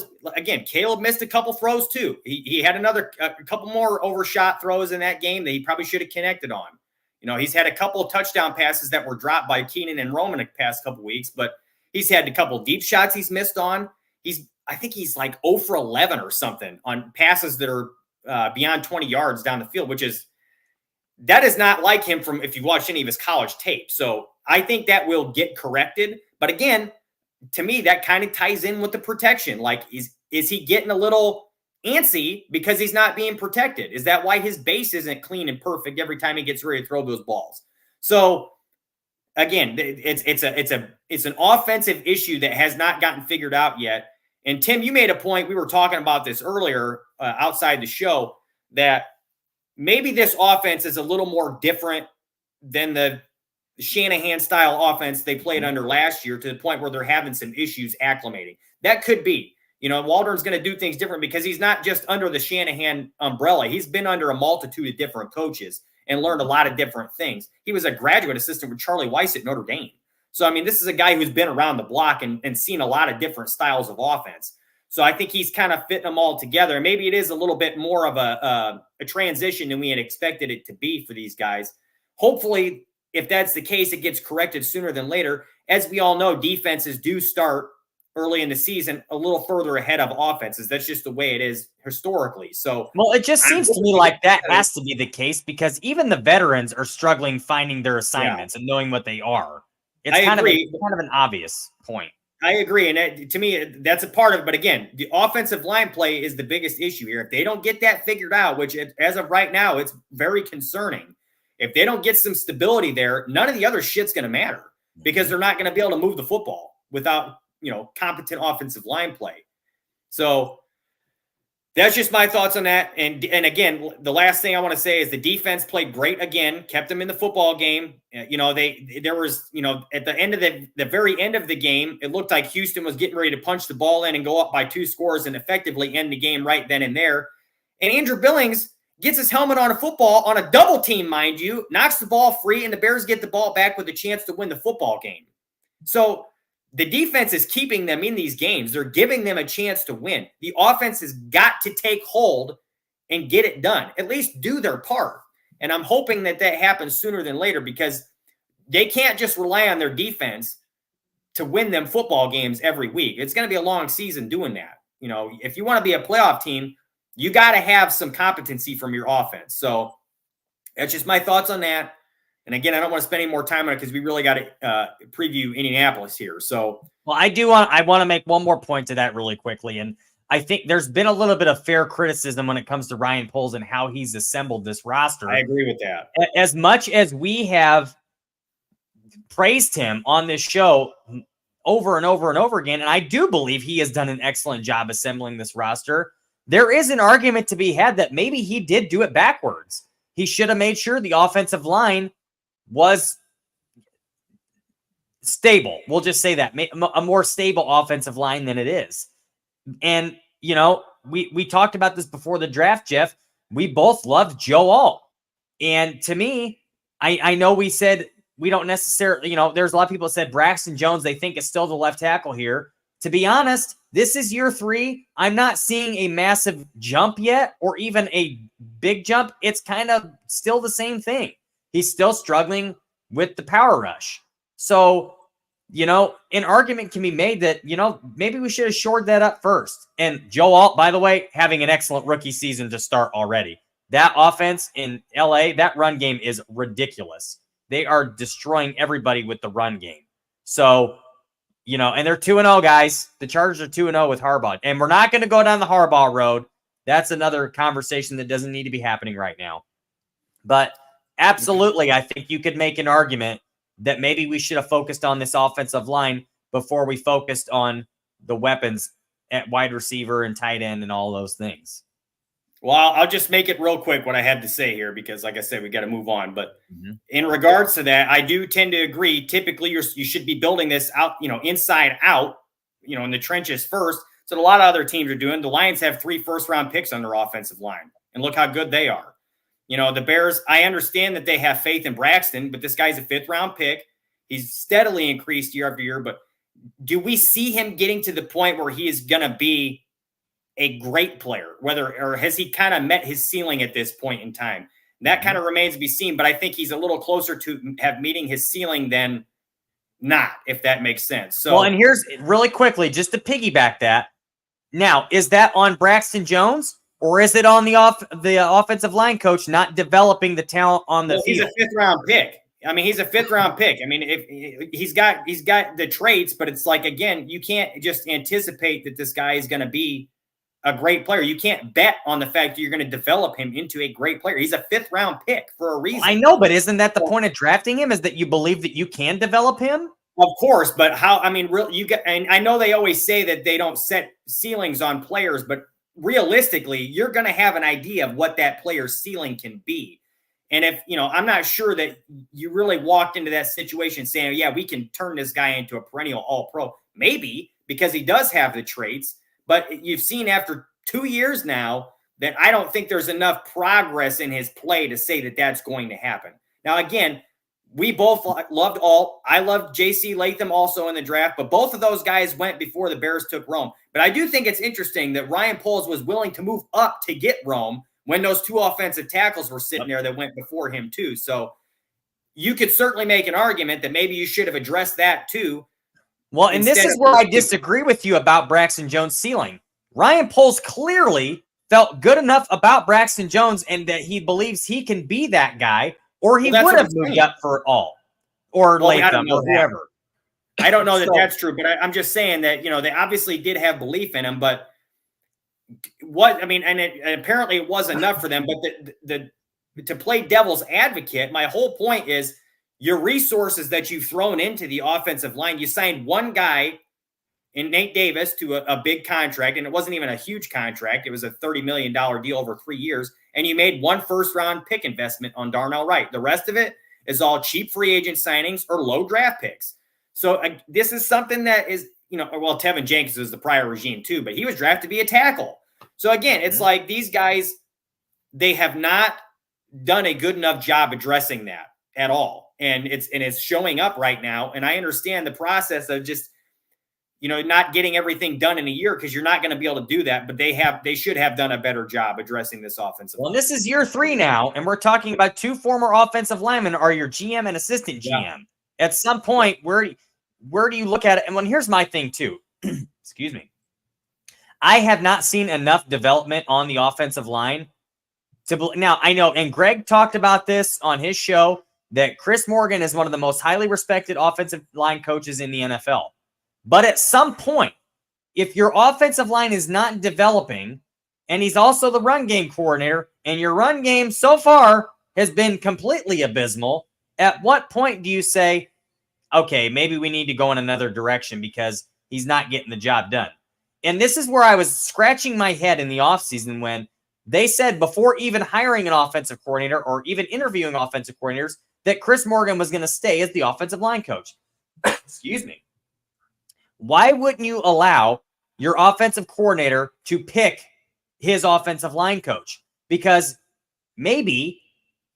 missed a couple throws too. He had a couple more overshot throws in that game that he probably should have connected on. He's had a couple of touchdown passes that were dropped by Keenan and Roman the past couple weeks, but he's had a couple deep shots he's missed on. I think he's like 0 for 11 or something on passes that are beyond 20 yards down the field, that is not like him from if you watched any of his college tape. So I think that will get corrected. But again, to me, that kind of ties in with the protection. Like, is he getting a little antsy because he's not being protected? Is that why his base isn't clean and perfect every time he gets ready to throw those balls? So again, it's an offensive issue that has not gotten figured out yet. And Tim, you made a point. We were talking about this earlier outside the show that maybe this offense is a little more different than the Shanahan style offense they played under last year, to the point where they're having some issues acclimating. That could be. Waldron's going to do things different because he's not just under the Shanahan umbrella. He's been under a multitude of different coaches and learned a lot of different things. He was a graduate assistant with Charlie Weiss at Notre Dame. So, I mean, this is a guy who's been around the block and seen a lot of different styles of offense. So I think he's kind of fitting them all together. Maybe it is a little bit more of a transition than we had expected it to be for these guys. Hopefully, if that's the case, it gets corrected sooner than later. As we all know, defenses do start early in the season a little further ahead of offenses. That's just the way it is historically. So, well, it just seems to me like that has to be the case because even the veterans are struggling finding their assignments and knowing what they are. It's kind of an obvious point. I agree. And to me, that's a part of it. But again, the offensive line play is the biggest issue here. If they don't get that figured out, which as of right now, it's very concerning. If they don't get some stability there, none of the other shit's going to matter because they're not going to be able to move the football without, competent offensive line play. So that's just my thoughts on that. And again, the last thing I want to say is the defense played great again, kept them in the football game. There was at the end of the very end of the game, it looked like Houston was getting ready to punch the ball in and go up by 2 scores and effectively end the game right then and there. And Andrew Billings gets his helmet on a football on a double team, mind you, knocks the ball free, and the Bears get the ball back with a chance to win the football game. So the defense is keeping them in these games. They're giving them a chance to win. The offense has got to take hold and get it done. At least do their part. And I'm hoping that happens sooner than later because they can't just rely on their defense to win them football games every week. It's going to be a long season doing that. If you want to be a playoff team, you got to have some competency from your offense. So that's just my thoughts on that. And again, I don't want to spend any more time on it because we really got to preview Indianapolis here. So, well, I want to make one more point to that really quickly. And I think there's been a little bit of fair criticism when it comes to Ryan Poles and how he's assembled this roster. I agree with that. As much as we have praised him on this show over and over and over again, and I do believe he has done an excellent job assembling this roster, there is an argument to be had that maybe he did do it backwards. He should have made sure the offensive line was stable. We'll just say that. A more stable offensive line than it is. And, we talked about this before the draft, Jeff. We both loved Joe Alt. And to me, I know we said we don't necessarily, there's a lot of people that said Braxton Jones, they think is still the left tackle here. To be honest, this is year 3. I'm not seeing a massive jump yet or even a big jump. It's kind of still the same thing. He's still struggling with the power rush. So, an argument can be made that, maybe we should have shored that up first. And Joe Alt, by the way, having an excellent rookie season to start already. That offense in LA, that run game is ridiculous. They are destroying everybody with the run game. So, and they're 2-0, guys. The Chargers are 2-0 with Harbaugh. And we're not going to go down the Harbaugh road. That's another conversation that doesn't need to be happening right now. But absolutely, I think you could make an argument that maybe we should have focused on this offensive line before we focused on the weapons at wide receiver and tight end and all those things. Well, I'll just make it real quick what I had to say here because, like I said, we got to move on. But in regards to that, I do tend to agree. Typically, you should be building this out, inside out, in the trenches first. So a lot of other teams are doing. The Lions have 3 first-round picks on their offensive line, and look how good they are. The Bears, I understand that they have faith in Braxton, but this guy's a 5th-round pick. He's steadily increased year after year. But do we see him getting to the point where he is going to be a great player, or has he kind of met his ceiling at this point in time? That kind of remains to be seen, but I think he's a little closer to meeting his ceiling than not, if that makes sense. So, well, and here's really quickly, just to piggyback that. Now, is that on Braxton Jones, or is it on the offensive line coach not developing the talent on the field? He's a 5th-round pick. I mean, he's a 5th-round pick. I mean, if he's got the traits, but it's like, again, you can't just anticipate that this guy is going to be a great player. You can't bet on the fact that you're going to develop him into a great player. He's a 5th-round pick for a reason. I know, but isn't that the point of drafting him, is that you believe that you can develop him? Of course, but how? I mean, and I know they always say that they don't set ceilings on players, but realistically, you're going to have an idea of what that player's ceiling can be. And if, I'm not sure that you really walked into that situation saying, yeah, we can turn this guy into a perennial all-pro. Maybe, because he does have the traits. But you've seen after 2 years now that I don't think there's enough progress in his play to say that that's going to happen. Now, again, we both loved Alt. I loved J.C. Latham also in the draft, but both of those guys went before the Bears took Rome. But I do think it's interesting that Ryan Poles was willing to move up to get Rome when those two offensive tackles were sitting there that went before him too. So you could certainly make an argument that maybe you should have addressed that too. Well, and this is where I disagree with you about Braxton Jones' ceiling. Ryan Poles clearly felt good enough about Braxton Jones and that he believes he can be that guy, or he would have moved up for Alt or Latham or whoever. I don't know that that's true, but I'm just saying that, they obviously did have belief in him, but apparently it was enough for them, but to play devil's advocate, my whole point is your resources that you've thrown into the offensive line. You signed one guy in Nate Davis to a big contract, and it wasn't even a huge contract. It was a $30 million deal over 3 years, and you made one first-round pick investment on Darnell Wright. The rest of it is all cheap free agent signings or low draft picks. So this is something that is, Tevin Jenkins was the prior regime too, but he was drafted to be a tackle. So again, it's like these guys, they have not done a good enough job addressing that at all. And it's showing up right now. And I understand the process of just, not getting everything done in a year, because you're not going to be able to do that. But they should have done a better job addressing this offensive line. This is year 3 now, and we're talking about 2 former offensive linemen are your GM and assistant GM. Yeah. At some point, where do you look at it? And here's my thing too. Excuse me. I have not seen enough development on the offensive line now. I know, and Greg talked about this on his show, that Chris Morgan is one of the most highly respected offensive line coaches in the NFL. But at some point, if your offensive line is not developing, and he's also the run game coordinator, and your run game so far has been completely abysmal, at what point do you say, okay, maybe we need to go in another direction because he's not getting the job done? And this is where I was scratching my head in the offseason when they said, before even hiring an offensive coordinator or even interviewing offensive coordinators, that Chris Morgan was going to stay as the offensive line coach. Excuse me. Why wouldn't you allow your offensive coordinator to pick his offensive line coach? Because maybe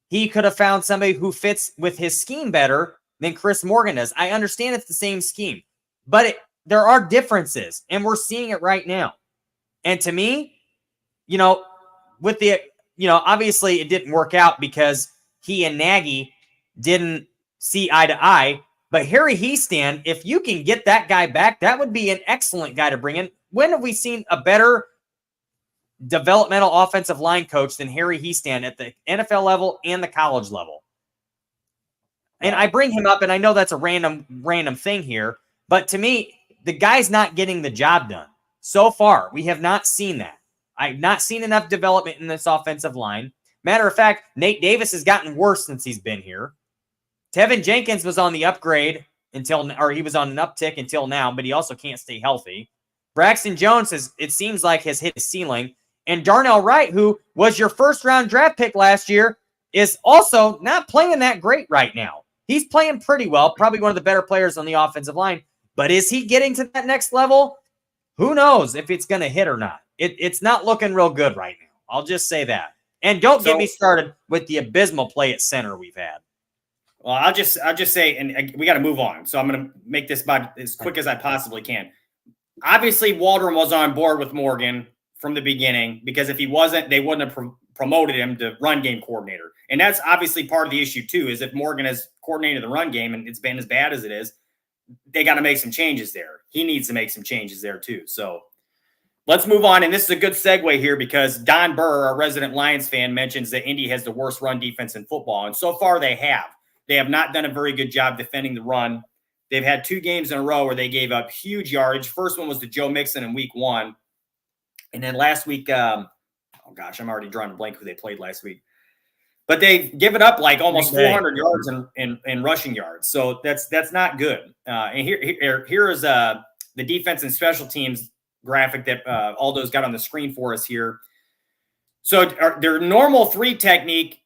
he could have found somebody who fits with his scheme better than Chris Morgan does. I understand it's the same scheme, but there are differences, and we're seeing it right now. And to me, with the, obviously it didn't work out because he and Nagy didn't see eye to eye. But Harry Hiestand, if you can get that guy back, that would be an excellent guy to bring in. When have we seen a better developmental offensive line coach than Harry Hiestand at the NFL level and the college level? And I bring him up, and I know that's a random thing here, but to me, the guy's not getting the job done. So far, we have not seen that. I've not seen enough development in this offensive line. Matter of fact, Nate Davis has gotten worse since he's been here. Tevin Jenkins was on the upgrade he was on an uptick until now, but he also can't stay healthy. Braxton Jones it seems like, has hit his ceiling. And Darnell Wright, who was your first-round draft pick last year, is also not playing that great right now. He's playing pretty well, probably one of the better players on the offensive line. But is he getting to that next level? Who knows if it's going to hit or not. It's not looking real good right now. I'll just say that. And don't get me started with the abysmal play at center we've had. Well, I'll just say, and we got to move on. So I'm going to make this about as quick as I possibly can. Obviously, Waldron was on board with Morgan from the beginning, because if he wasn't, they wouldn't have promoted him to run game coordinator. And that's obviously part of the issue too, is if Morgan has coordinated the run game and it's been as bad as it is, they got to make some changes there. He needs to make some changes there too. So let's move on. And this is a good segue here, because Don Burr, our resident Lions fan, mentions that Indy has the worst run defense in football. And so far they have. They have not done a very good job defending the run. They've had 2 games in a row where they gave up huge yardage. First one was to Joe Mixon in week 1. And then last week, I'm already drawing a blank who they played last week. But they've given up like almost 400 yards in rushing yards. So that's not good. And here is the defense and special teams graphic that Aldo's got on the screen for us here. So their normal 3 technique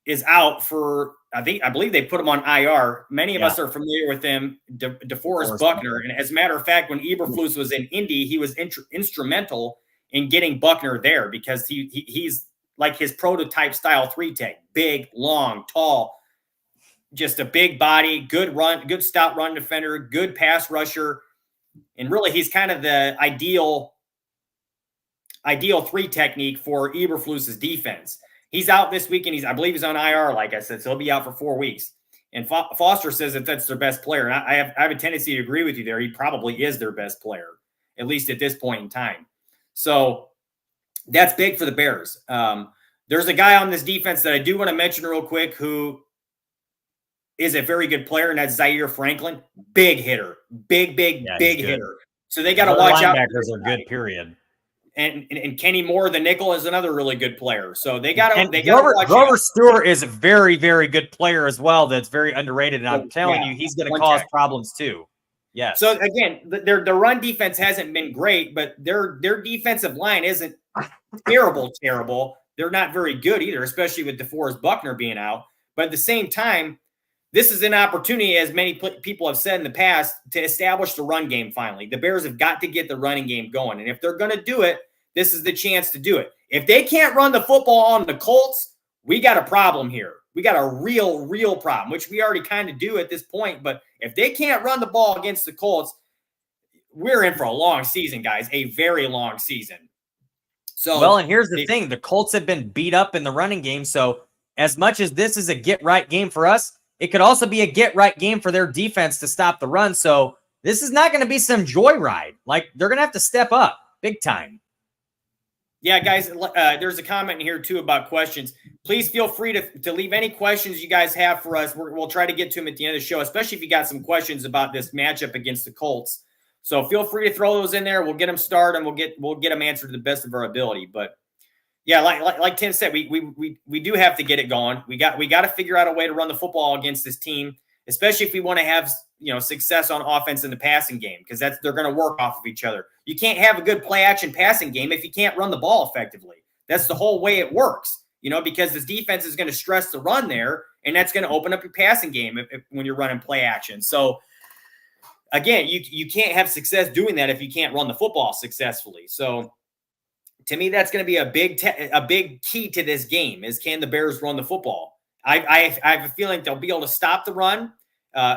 is out for, I believe they put him on IR. Many of us are familiar with him, DeForest Buckner. And as a matter of fact, when Eberflus was in Indy, he was instrumental in getting Buckner there, because he's like his prototype style 3 tech, big, long, tall, just a big body, good stout run defender, good pass rusher. And really, he's kind of the ideal 3 technique for Eberflus's defense. He's out this week, and I believe he's on IR, like I said, so he'll be out for 4 weeks. And Foster says that that's their best player. And I have a tendency to agree with you there. He probably is their best player, at least at this point in time. So that's big for the Bears. There's a guy on this defense that I do want to mention real quick who is a very good player, and that's Zaire Franklin. Big hitter. Big hitter. So they got to watch out. Linebackers are good, period. And Kenny Moore, the nickel, is another really good player. So they got to watch Grover out. Stewart is a very, very good player as well. That's very underrated. And I'm telling you, he's going to cause problems too. Yes. So again, their run defense hasn't been great, but their defensive line isn't terrible. They're not very good either, especially with DeForest Buckner being out. But at the same time, this is an opportunity, as many people have said in the past, to establish the run game finally. The Bears have got to get the running game going. And if they're going to do it, this is the chance to do it. If they can't run the football on the Colts, we got a problem here. We got a real problem, which we already kind of do at this point. But if they can't run the ball against the Colts, we're in for a long season, guys, a very long season. So, well, and here's the thing. The Colts have been beat up in the running game. So as much as this is a get-right game for us, it could also be a get-right game for their defense to stop the run. So this is not going to be some joyride. Like, they're going to have to step up big time. Yeah, guys, there's a comment in here, too, about questions. Please feel free to leave any questions you guys have for us. We'll try to get to them at the end of the show, especially if you got some questions about this matchup against the Colts. So feel free to throw those in there. We'll get them started, and we'll get them answered to the best of our ability. But yeah, like Tim said, we do have to get it going. We got to figure out a way to run the football against this team, especially if we want to have success on offense in the passing game, because they're going to work off of each other. You can't have a good play action passing game if you can't run the ball effectively. That's the whole way it works, because this defense is going to stress the run there, and that's going to open up your passing game when you're running play action. So again, you can't have success doing that if you can't run the football successfully. So to me, that's going to be a big key to this game is, can the Bears run the football? I have a feeling they'll be able to stop the run.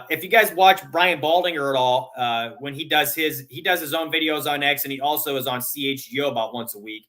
If you guys watch Brian Baldinger at all, when he does his own videos on X, and he also is on CHGO about once a week,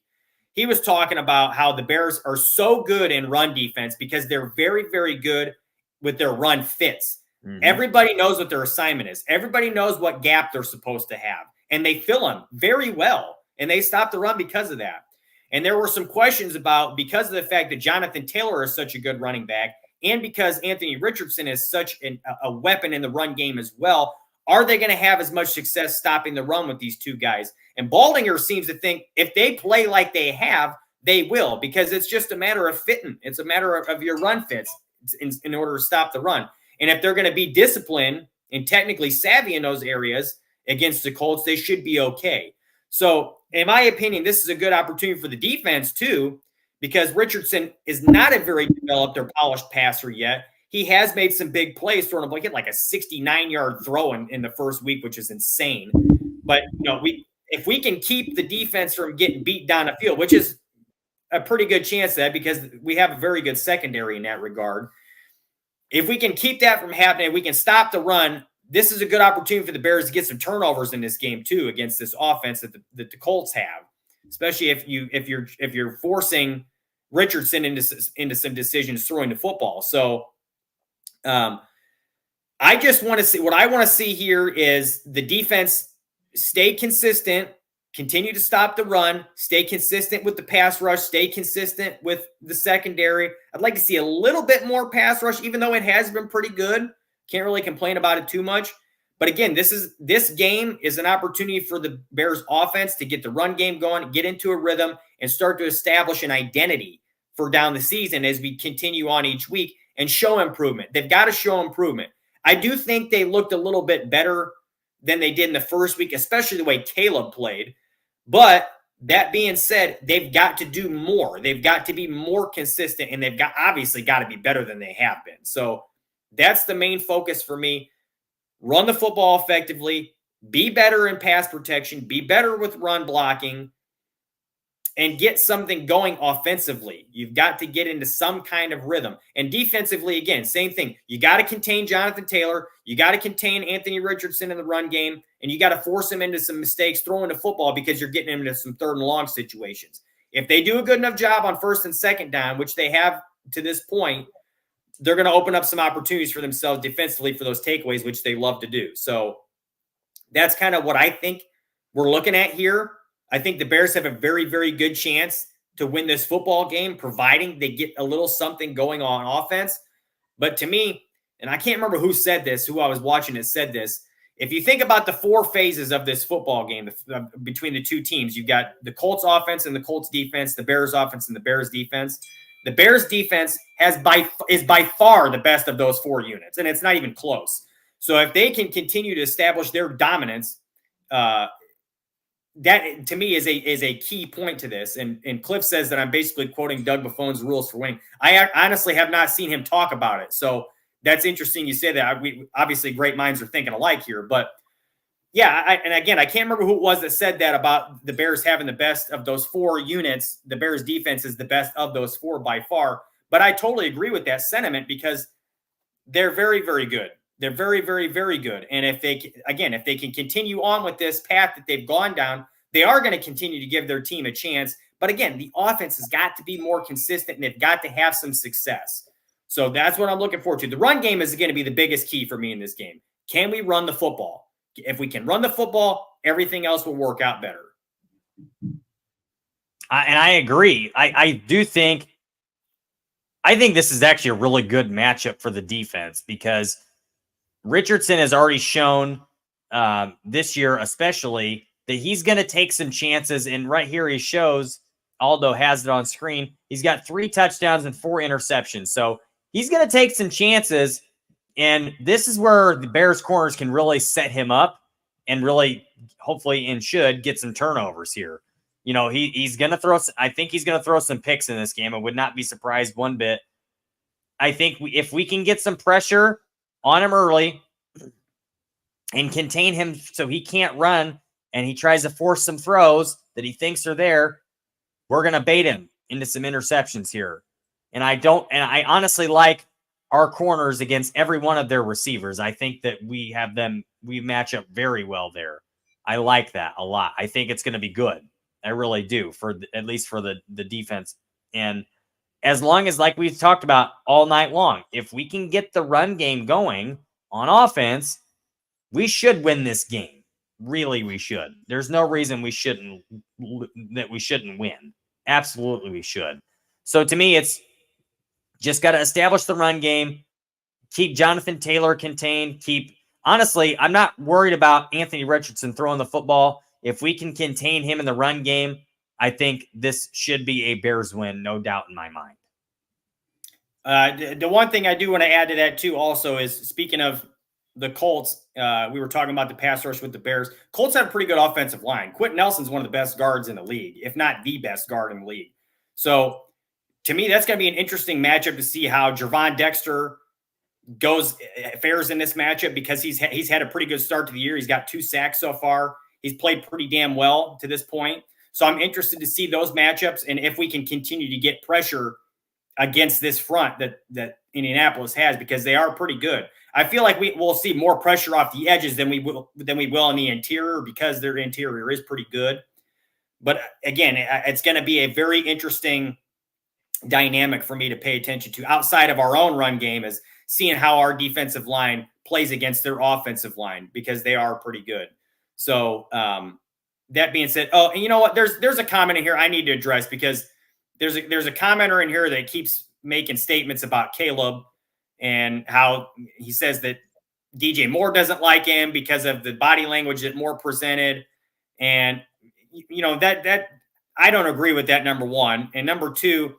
he was talking about how the Bears are so good in run defense because they're very, very good with their run fits. Mm-hmm. Everybody knows what their assignment is. Everybody knows what gap they're supposed to have, and they fill them very well. And they stopped the run because of that. And there were some questions about, because of the fact that Jonathan Taylor is such a good running back, and because Anthony Richardson is such a weapon in the run game as well, are they going to have as much success stopping the run with these two guys? And Baldinger seems to think if they play like they have, they will, because it's just a matter of fitting. It's a matter of your run fits in order to stop the run. And if they're going to be disciplined and technically savvy in those areas against the Colts, they should be okay. So, in my opinion, this is a good opportunity for the defense, too, because Richardson is not a very developed or polished passer yet. He has made some big plays, throwing a blanket, like a 69-yard throw in the first week, which is insane. But, if we can keep the defense from getting beat down the field, which is a pretty good chance of that because we have a very good secondary in that regard. If we can keep that from happening, we can stop the run. This is a good opportunity for the Bears to get some turnovers in this game too against this offense that the Colts have, especially if you're forcing Richardson into some decisions throwing the football. So I just want to see, what I want to see here is the defense stay consistent, continue to stop the run, stay consistent with the pass rush, stay consistent with the secondary. I'd like to see a little bit more pass rush, even though it has been pretty good. Can't really complain about it too much. But again, this game is an opportunity for the Bears offense to get the run game going, get into a rhythm, and start to establish an identity for down the season as we continue on each week and show improvement. They've got to show improvement. I do think they looked a little bit better than they did in the first week, especially the way Caleb played. But that being said, they've got to do more. They've got to be more consistent, and they've obviously got to be better than they have been. So that's the main focus for me. Run the football effectively, be better in pass protection, be better with run blocking, and get something going offensively. You've got to get into some kind of rhythm. And defensively, again, same thing. You got to contain Jonathan Taylor. You got to contain Anthony Richardson in the run game, and you got to force him into some mistakes throwing the football because you're getting him into some third and long situations. If they do a good enough job on first and second down, which they have to this point, they're going to open up some opportunities for themselves defensively for those takeaways, which they love to do. So that's kind of what I think we're looking at here. I think the Bears have a very, very good chance to win this football game, providing they get a little something going on offense. But to me, and I can't remember who said this, who I was watching that said this, if you think about the four phases of this football game between the two teams, you've got the Colts offense and the Colts defense, the Bears offense and the Bears defense. The Bears defense is by far the best of those four units, and it's not even close. So if they can continue to establish their dominance, that to me is a key point to this. And Cliff says that I'm basically quoting Doug Buffone's rules for winning. I honestly have not seen him talk about it. So that's interesting you say that. We obviously great minds are thinking alike here, but yeah. And again, I can't remember who it was that said that about the Bears having the best of those four units. The Bears defense is the best of those four by far, but I totally agree with that sentiment because they're very, very good. They're very, very, very good. And if they can continue on with this path that they've gone down, they are going to continue to give their team a chance. But again, the offense has got to be more consistent and they've got to have some success. So that's what I'm looking forward to. The run game is going to be the biggest key for me in this game. Can we run the football? If we can run the football, everything else will work out better. And I agree. I think this is actually a really good matchup for the defense because Richardson has already shown this year especially that he's going to take some chances. And right here he shows, Aldo has it on screen, he's got 3 touchdowns and 4 interceptions. So he's going to take some chances. And this is where the Bears corners can really set him up and really, hopefully, and should get some turnovers here. You know, he's going to throw, I think he's going to throw some picks in this game. I would not be surprised one bit. I think if we can get some pressure on him early and contain him so he can't run and he tries to force some throws that he thinks are there, we're going to bait him into some interceptions here. And I honestly like our corners against every one of their receivers. I think that we match up very well there. I like that a lot. I think it's going to be good. I really do, at least for the defense. And as long as, like we've talked about all night long, if we can get the run game going on offense, we should win this game. Really, we should. There's no reason we shouldn't win. Absolutely, we should. So to me, it's just got to establish the run game, keep Jonathan Taylor contained, honestly, I'm not worried about Anthony Richardson throwing the football. If we can contain him in the run game, I think this should be a Bears win, no doubt in my mind. The one thing I do want to add to that too also is, speaking of the Colts, we were talking about the pass rush with the Bears. Colts have a pretty good offensive line. Quentin Nelson's one of the best guards in the league, if not the best guard in the league. So to me, that's going to be an interesting matchup to see how Gervon Dexter fares in this matchup, because he's had a pretty good start to the year. He's got 2 sacks so far. He's played pretty damn well to this point. So I'm interested to see those matchups and if we can continue to get pressure against this front that Indianapolis has, because they are pretty good. I feel like we'll see more pressure off the edges than we will in the interior, because their interior is pretty good. But again, it's going to be a very interesting dynamic for me to pay attention to outside of our own run game, is seeing how our defensive line plays against their offensive line, because they are pretty good. So that being said, and you know what? There's a comment in here I need to address, because there's a commenter in here that keeps making statements about Caleb and how he says that DJ Moore doesn't like him because of the body language that Moore presented. And you know, that I don't agree with that, number one. And number two,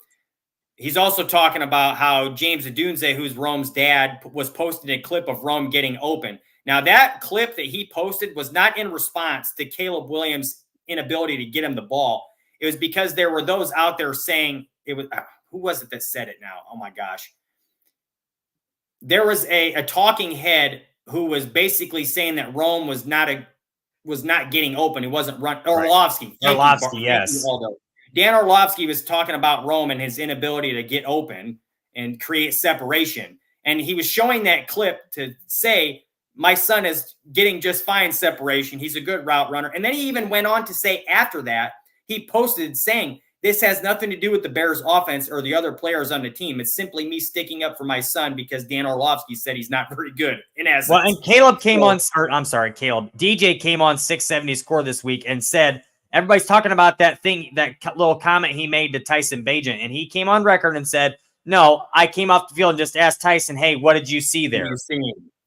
he's also talking about how James Adunze, who's Rome's dad, was posting a clip of Rome getting open. Now, that clip that he posted was not in response to Caleb Williams' inability to get him the ball. It was because there were those out there saying it was – who was it that said it now? Oh, my gosh. There was a talking head who was basically saying that Rome was not getting open. It wasn't run – Orlovsky. Orlovsky, yes. Dan Orlovsky was talking about Rome and his inability to get open and create separation. And he was showing that clip to say, my son is getting just fine separation. He's a good route runner. And then he even went on to say after that, he posted saying, this has nothing to do with the Bears offense or the other players on the team. It's simply me sticking up for my son because Dan Orlovsky said he's not very good in essence. Well, and Caleb came on, or I'm sorry, Caleb. DJ came on 670 Score this week and said, everybody's talking about that thing, that little comment he made to Tyson Bagent. And he came on record and said, no, I came off the field and just asked Tyson, hey, what did you see there?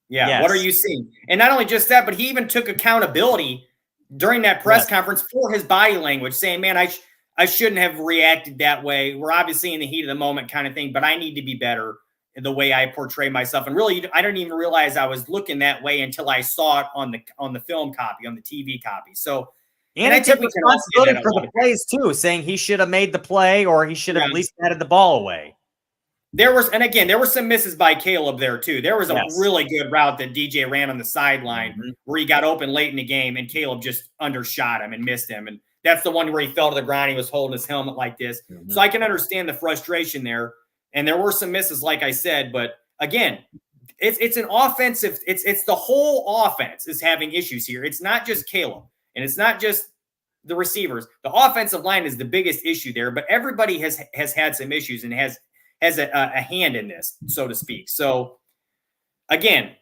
Yeah, yes. What are you seeing? And not only just that, but he even took accountability during that press conference for his body language, saying, man, I shouldn't have reacted that way. We're obviously in the heat of the moment kind of thing, but I need to be better in the way I portray myself. And really, I didn't even realize I was looking that way until I saw it on the film copy, on the TV copy. So, and he took responsibility for the plays too, saying he should have made the play or he should have at least batted the ball away. There was some misses by Caleb there too. There was a really good route that DJ ran on the sideline where he got open late in the game and Caleb just undershot him and missed him. And that's the one where he fell to the ground. He was holding his helmet like this. So I can understand the frustration there. And there were some misses, like I said, but again, it's an offensive, it's the whole offense is having issues here. It's not just Caleb and it's not just the receivers. The offensive line is the biggest issue there, but everybody has had some issues and has a hand in this, so to speak. So again,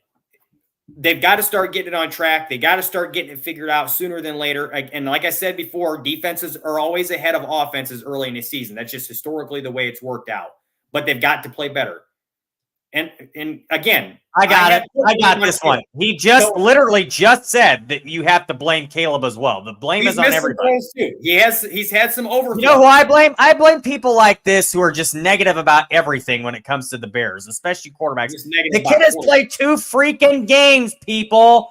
they've got to start getting it on track. They got to start getting it figured out sooner than later. And like I said before, defenses are always ahead of offenses early in the season. That's just historically the way it's worked out. But they've got to play better. And again, I got this one. He literally just said that you have to blame Caleb as well. The blame is on everybody. He's had some overthrow. You know who I blame? I blame people like this who are just negative about everything when it comes to the Bears, especially quarterbacks. The kid has played 2 freaking games, people.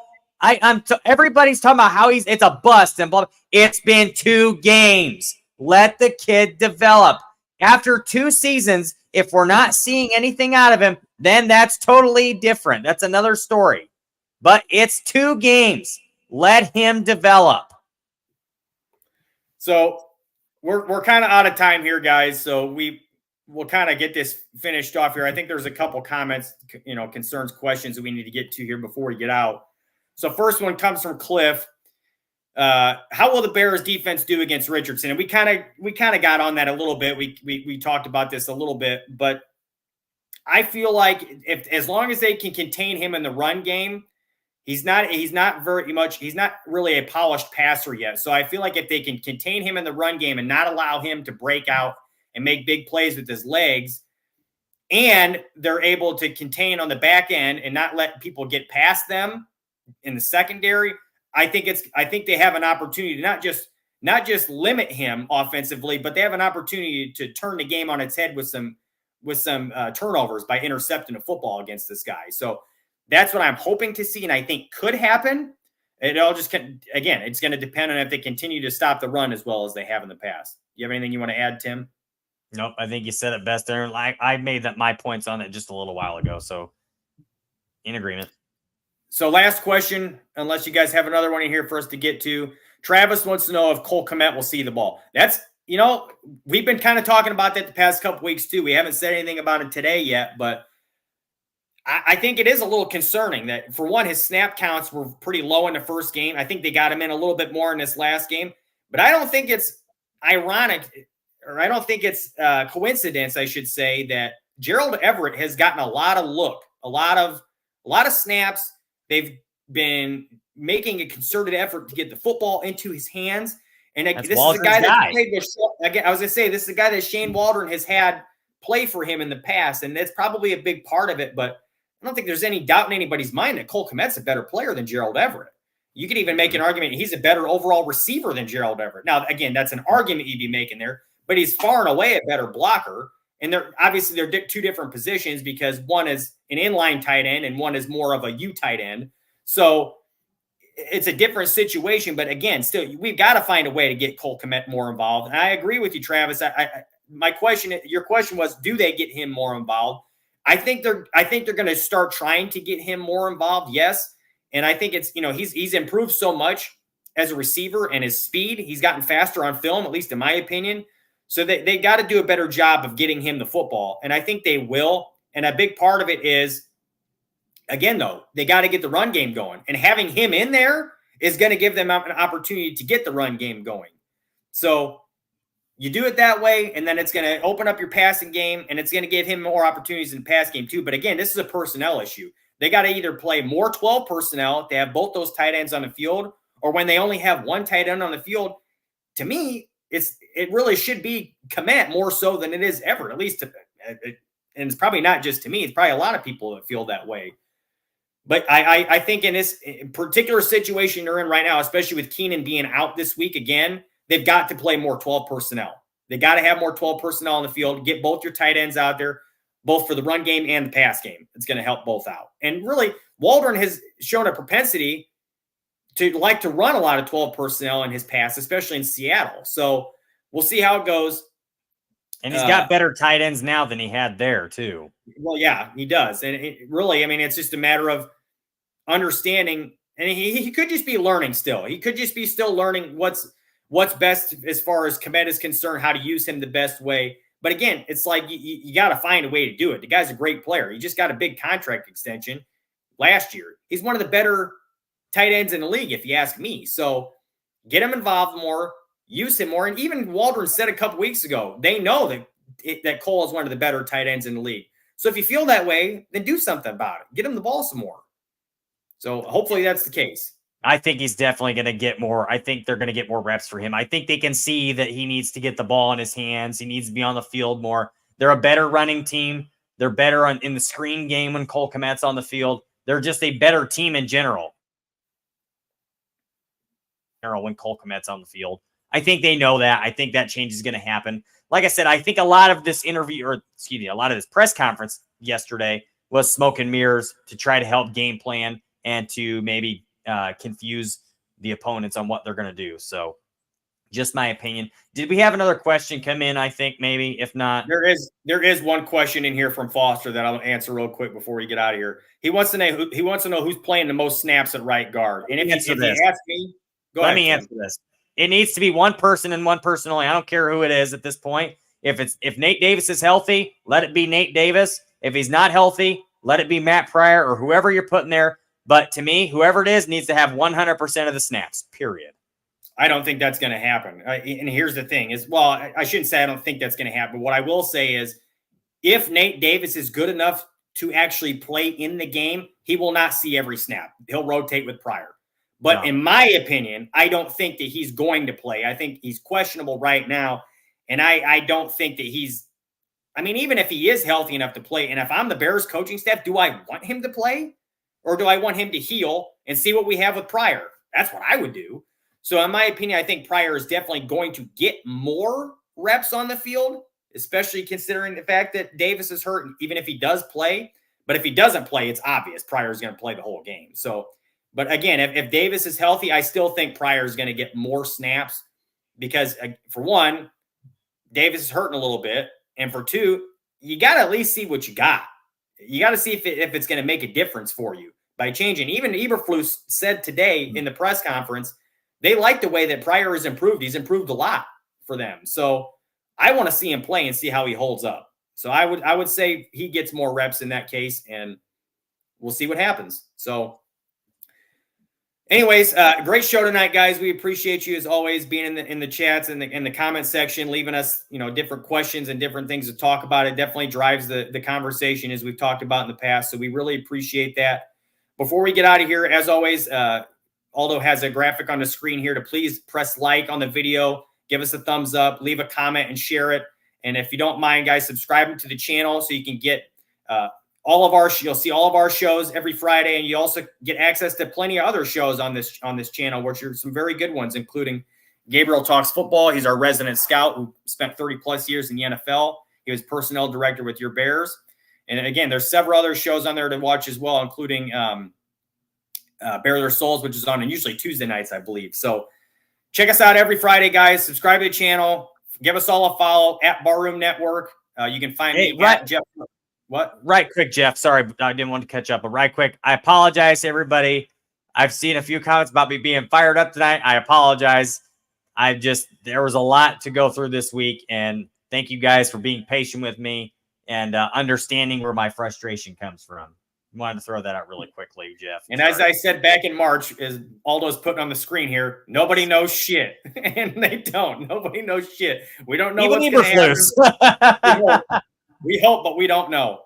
Everybody's talking about how it's a bust and blah. It's been 2 games. Let the kid develop. After 2 seasons, if we're not seeing anything out of him, then that's totally different. That's another story. But it's 2 games. Let him develop. So we're kind of out of time here, guys. So we'll kind of get this finished off here. I think there's a couple comments, concerns, questions that we need to get to here before we get out. So first one comes from Cliff. How will the Bears defense do against Richardson? And we kind of got on that a little bit. We talked about this a little bit, but I feel like as long as they can contain him in the run game, he's not really a polished passer yet. So I feel like if they can contain him in the run game and not allow him to break out and make big plays with his legs, and they're able to contain on the back end and not let people get past them in the secondary, I think they have an opportunity to not just limit him offensively, but they have an opportunity to turn the game on its head with some turnovers by intercepting a football against this guy. So that's what I'm hoping to see, and I think could happen. It all just again, it's going to depend on if they continue to stop the run as well as they have in the past. You have anything you want to add, Tim? Nope, I think you said it best there. I made my points on it just a little while ago, so in agreement. So last question, unless you guys have another one in here for us to get to. Travis wants to know if Cole Kmet will see the ball. That's, we've been kind of talking about that the past couple weeks too. We haven't said anything about it today yet, but I think it is a little concerning that, for one, his snap counts were pretty low in the first game. I think they got him in a little bit more in this last game, but I don't think it's ironic, or I don't think it's coincidence, I should say, that Gerald Everett has gotten a lot of snaps. They've been making a concerted effort to get the football into his hands. And this is a guy that played with, I was going to say, this is a guy that Shane Waldron has had play for him in the past. And that's probably a big part of it. But I don't think there's any doubt in anybody's mind that Cole Kmet's a better player than Gerald Everett. You could even make an argument he's a better overall receiver than Gerald Everett. Now, again, that's an argument you'd be making there, but he's far and away a better blocker. And they're 2 different positions, because one is an inline tight end and one is more of a U tight end. So it's a different situation. But again, still, we've got to find a way to get Cole Kmet more involved. And I agree with you, Travis. Your question was, do they get him more involved? I think they're going to start trying to get him more involved. Yes. And I think it's, he's improved so much as a receiver, and his speed, he's gotten faster on film, at least in my opinion. So they got to do a better job of getting him the football. And I think they will. And a big part of it is, again, though, they got to get the run game going. And having him in there is going to give them an opportunity to get the run game going. So you do it that way, and then it's going to open up your passing game, and it's going to give him more opportunities in the pass game too. But again, this is a personnel issue. They got to either play more 12 personnel, they have both those tight ends on the field, or when they only have one tight end on the field, to me, it really should be Kmet more so than it is ever, at least and it's probably not just to me. It's probably a lot of people that feel that way. But I think in this particular situation they're in right now, especially with Keenan being out this week again, they've got to play more 12 personnel. They got to have more 12 personnel on the field, get both your tight ends out there, both for the run game and the pass game. It's going to help both out. And really, Waldron has shown a propensity to like to run a lot of 12 personnel in his pass, especially in Seattle. So we'll see how it goes. And he's got better tight ends now than he had there, too. Well, yeah, he does. And really, I mean, it's just a matter of understanding. And he could just be learning still. He could just be still learning what's best as far as Kmet is concerned, how to use him the best way. But again, it's like you got to find a way to do it. The guy's a great player. He just got a big contract extension last year. He's one of the better tight ends in the league, if you ask me. So get him involved more, use him more. And even Waldron said a couple weeks ago, they know that Cole is one of the better tight ends in the league. So if you feel that way, then do something about it. Get him the ball some more. So hopefully that's the case. I think he's definitely going to get more. I think they're going to get more reps for him. I think they can see that he needs to get the ball in his hands. He needs to be on the field more. They're a better running team. They're better in the screen game when Cole Kmet's on the field. They're just a better team in general. When Cole Kmet's on the field, I think they know that. I think that change is going to happen. Like I said, I think a lot of this a lot of this press conference yesterday was smoke and mirrors to try to help game plan and to maybe confuse the opponents on what they're going to do. So just my opinion. Did we have another question come in? I think maybe, if not, there is one question in here from Foster that I'll answer real quick before we get out of here. He wants to know who's playing the most snaps at right guard. And if you ask me, let me answer this. It needs to be one person and one person only. I don't care who it is at this point. If Nate Davis is healthy, let it be Nate Davis. If he's not healthy, let it be Matt Pryor or whoever you're putting there. But to me, whoever it is needs to have 100% of the snaps, period. I don't think that's going to happen. And here's the thing is, well, I shouldn't say I don't think that's going to happen. What I will say is if Nate Davis is good enough to actually play in the game, he will not see every snap. He'll rotate with Pryor. But in my opinion, I don't think that he's going to play. I think he's questionable right now. And I don't think that even if he is healthy enough to play, and if I'm the Bears coaching staff, do I want him to play? Or do I want him to heal and see what we have with Pryor? That's what I would do. So in my opinion, I think Pryor is definitely going to get more reps on the field, especially considering the fact that Davis is hurt, even if he does play. But if he doesn't play, it's obvious Pryor is going to play the whole game. So, but again, if Davis is healthy, I still think Pryor is going to get more snaps because, for one, Davis is hurting a little bit. And for two, you got to at least see what you got. You got to see if it's going to make a difference for you by changing. Even Eberflus said today in the press conference, they like the way that Pryor has improved. He's improved a lot for them. So I want to see him play and see how he holds up. So I would say he gets more reps in that case, and we'll see what happens. So anyways, great show tonight, guys. We appreciate you as always being in the chats and in the comment section, leaving us, different questions and different things to talk about. It definitely drives the conversation as we've talked about in the past. So we really appreciate that. Before we get out of here, as always, Aldo has a graphic on the screen here to please press like on the video, give us a thumbs up, leave a comment and share it. And if you don't mind, guys, subscribe to the channel so you can get you'll see all of our shows every Friday, and you also get access to plenty of other shows on this channel, which are some very good ones, including Gabriel Talks Football. He's our resident scout who spent 30 plus years in the NFL. He was personnel director with your Bears. And again, there's several other shows on there to watch as well, including Bare Their Souls, which is on usually Tuesday nights, I believe. So check us out every Friday, guys. Subscribe to the channel. Give us all a follow at Barroom Network. You can find me at Jeff. What? Right quick, Jeff. Sorry, I didn't want to catch up, but right quick, I apologize to everybody. I've seen a few comments about me being fired up tonight. I apologize. there was a lot to go through this week, and thank you guys for being patient with me and understanding where my frustration comes from. Wanted to throw that out really quickly, Jeff. And as I said back in March, as Aldo's putting on the screen here, nobody knows shit. And they don't. Nobody knows shit. We don't know Even what's going to happen. We hope, but we don't know.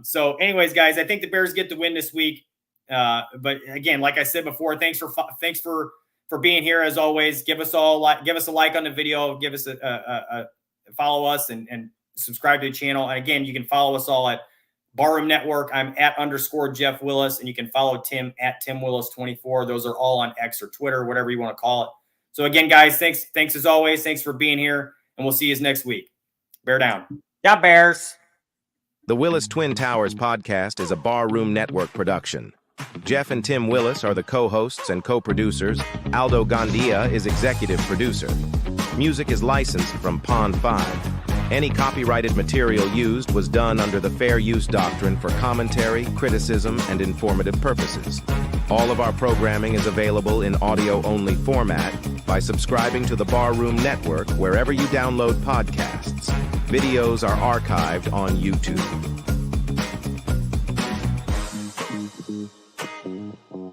So anyways, guys, I think the Bears get the win this week. But again, like I said before, thanks for being here as always. Give us a like on the video, give us a follow us and subscribe to the channel. And again, you can follow us all at Barroom Network. I'm at _ Jeff Willis, and you can follow Tim at Tim Willis 24. Those are all on X or Twitter, whatever you want to call it. So again, guys, thanks as always. Thanks for being here, and we'll see you next week. Bear down. Yeah, Bears. The Willis Twin Towers podcast is a Barroom Network production. Jeff and Tim Willis are the co-hosts and co-producers. Aldo Gandia is executive producer. Music is licensed from Pond 5. Any copyrighted material used was done under the Fair Use Doctrine for commentary, criticism, and informative purposes. All of our programming is available in audio-only format by subscribing to the Barroom Network wherever you download podcasts. Videos are archived on YouTube.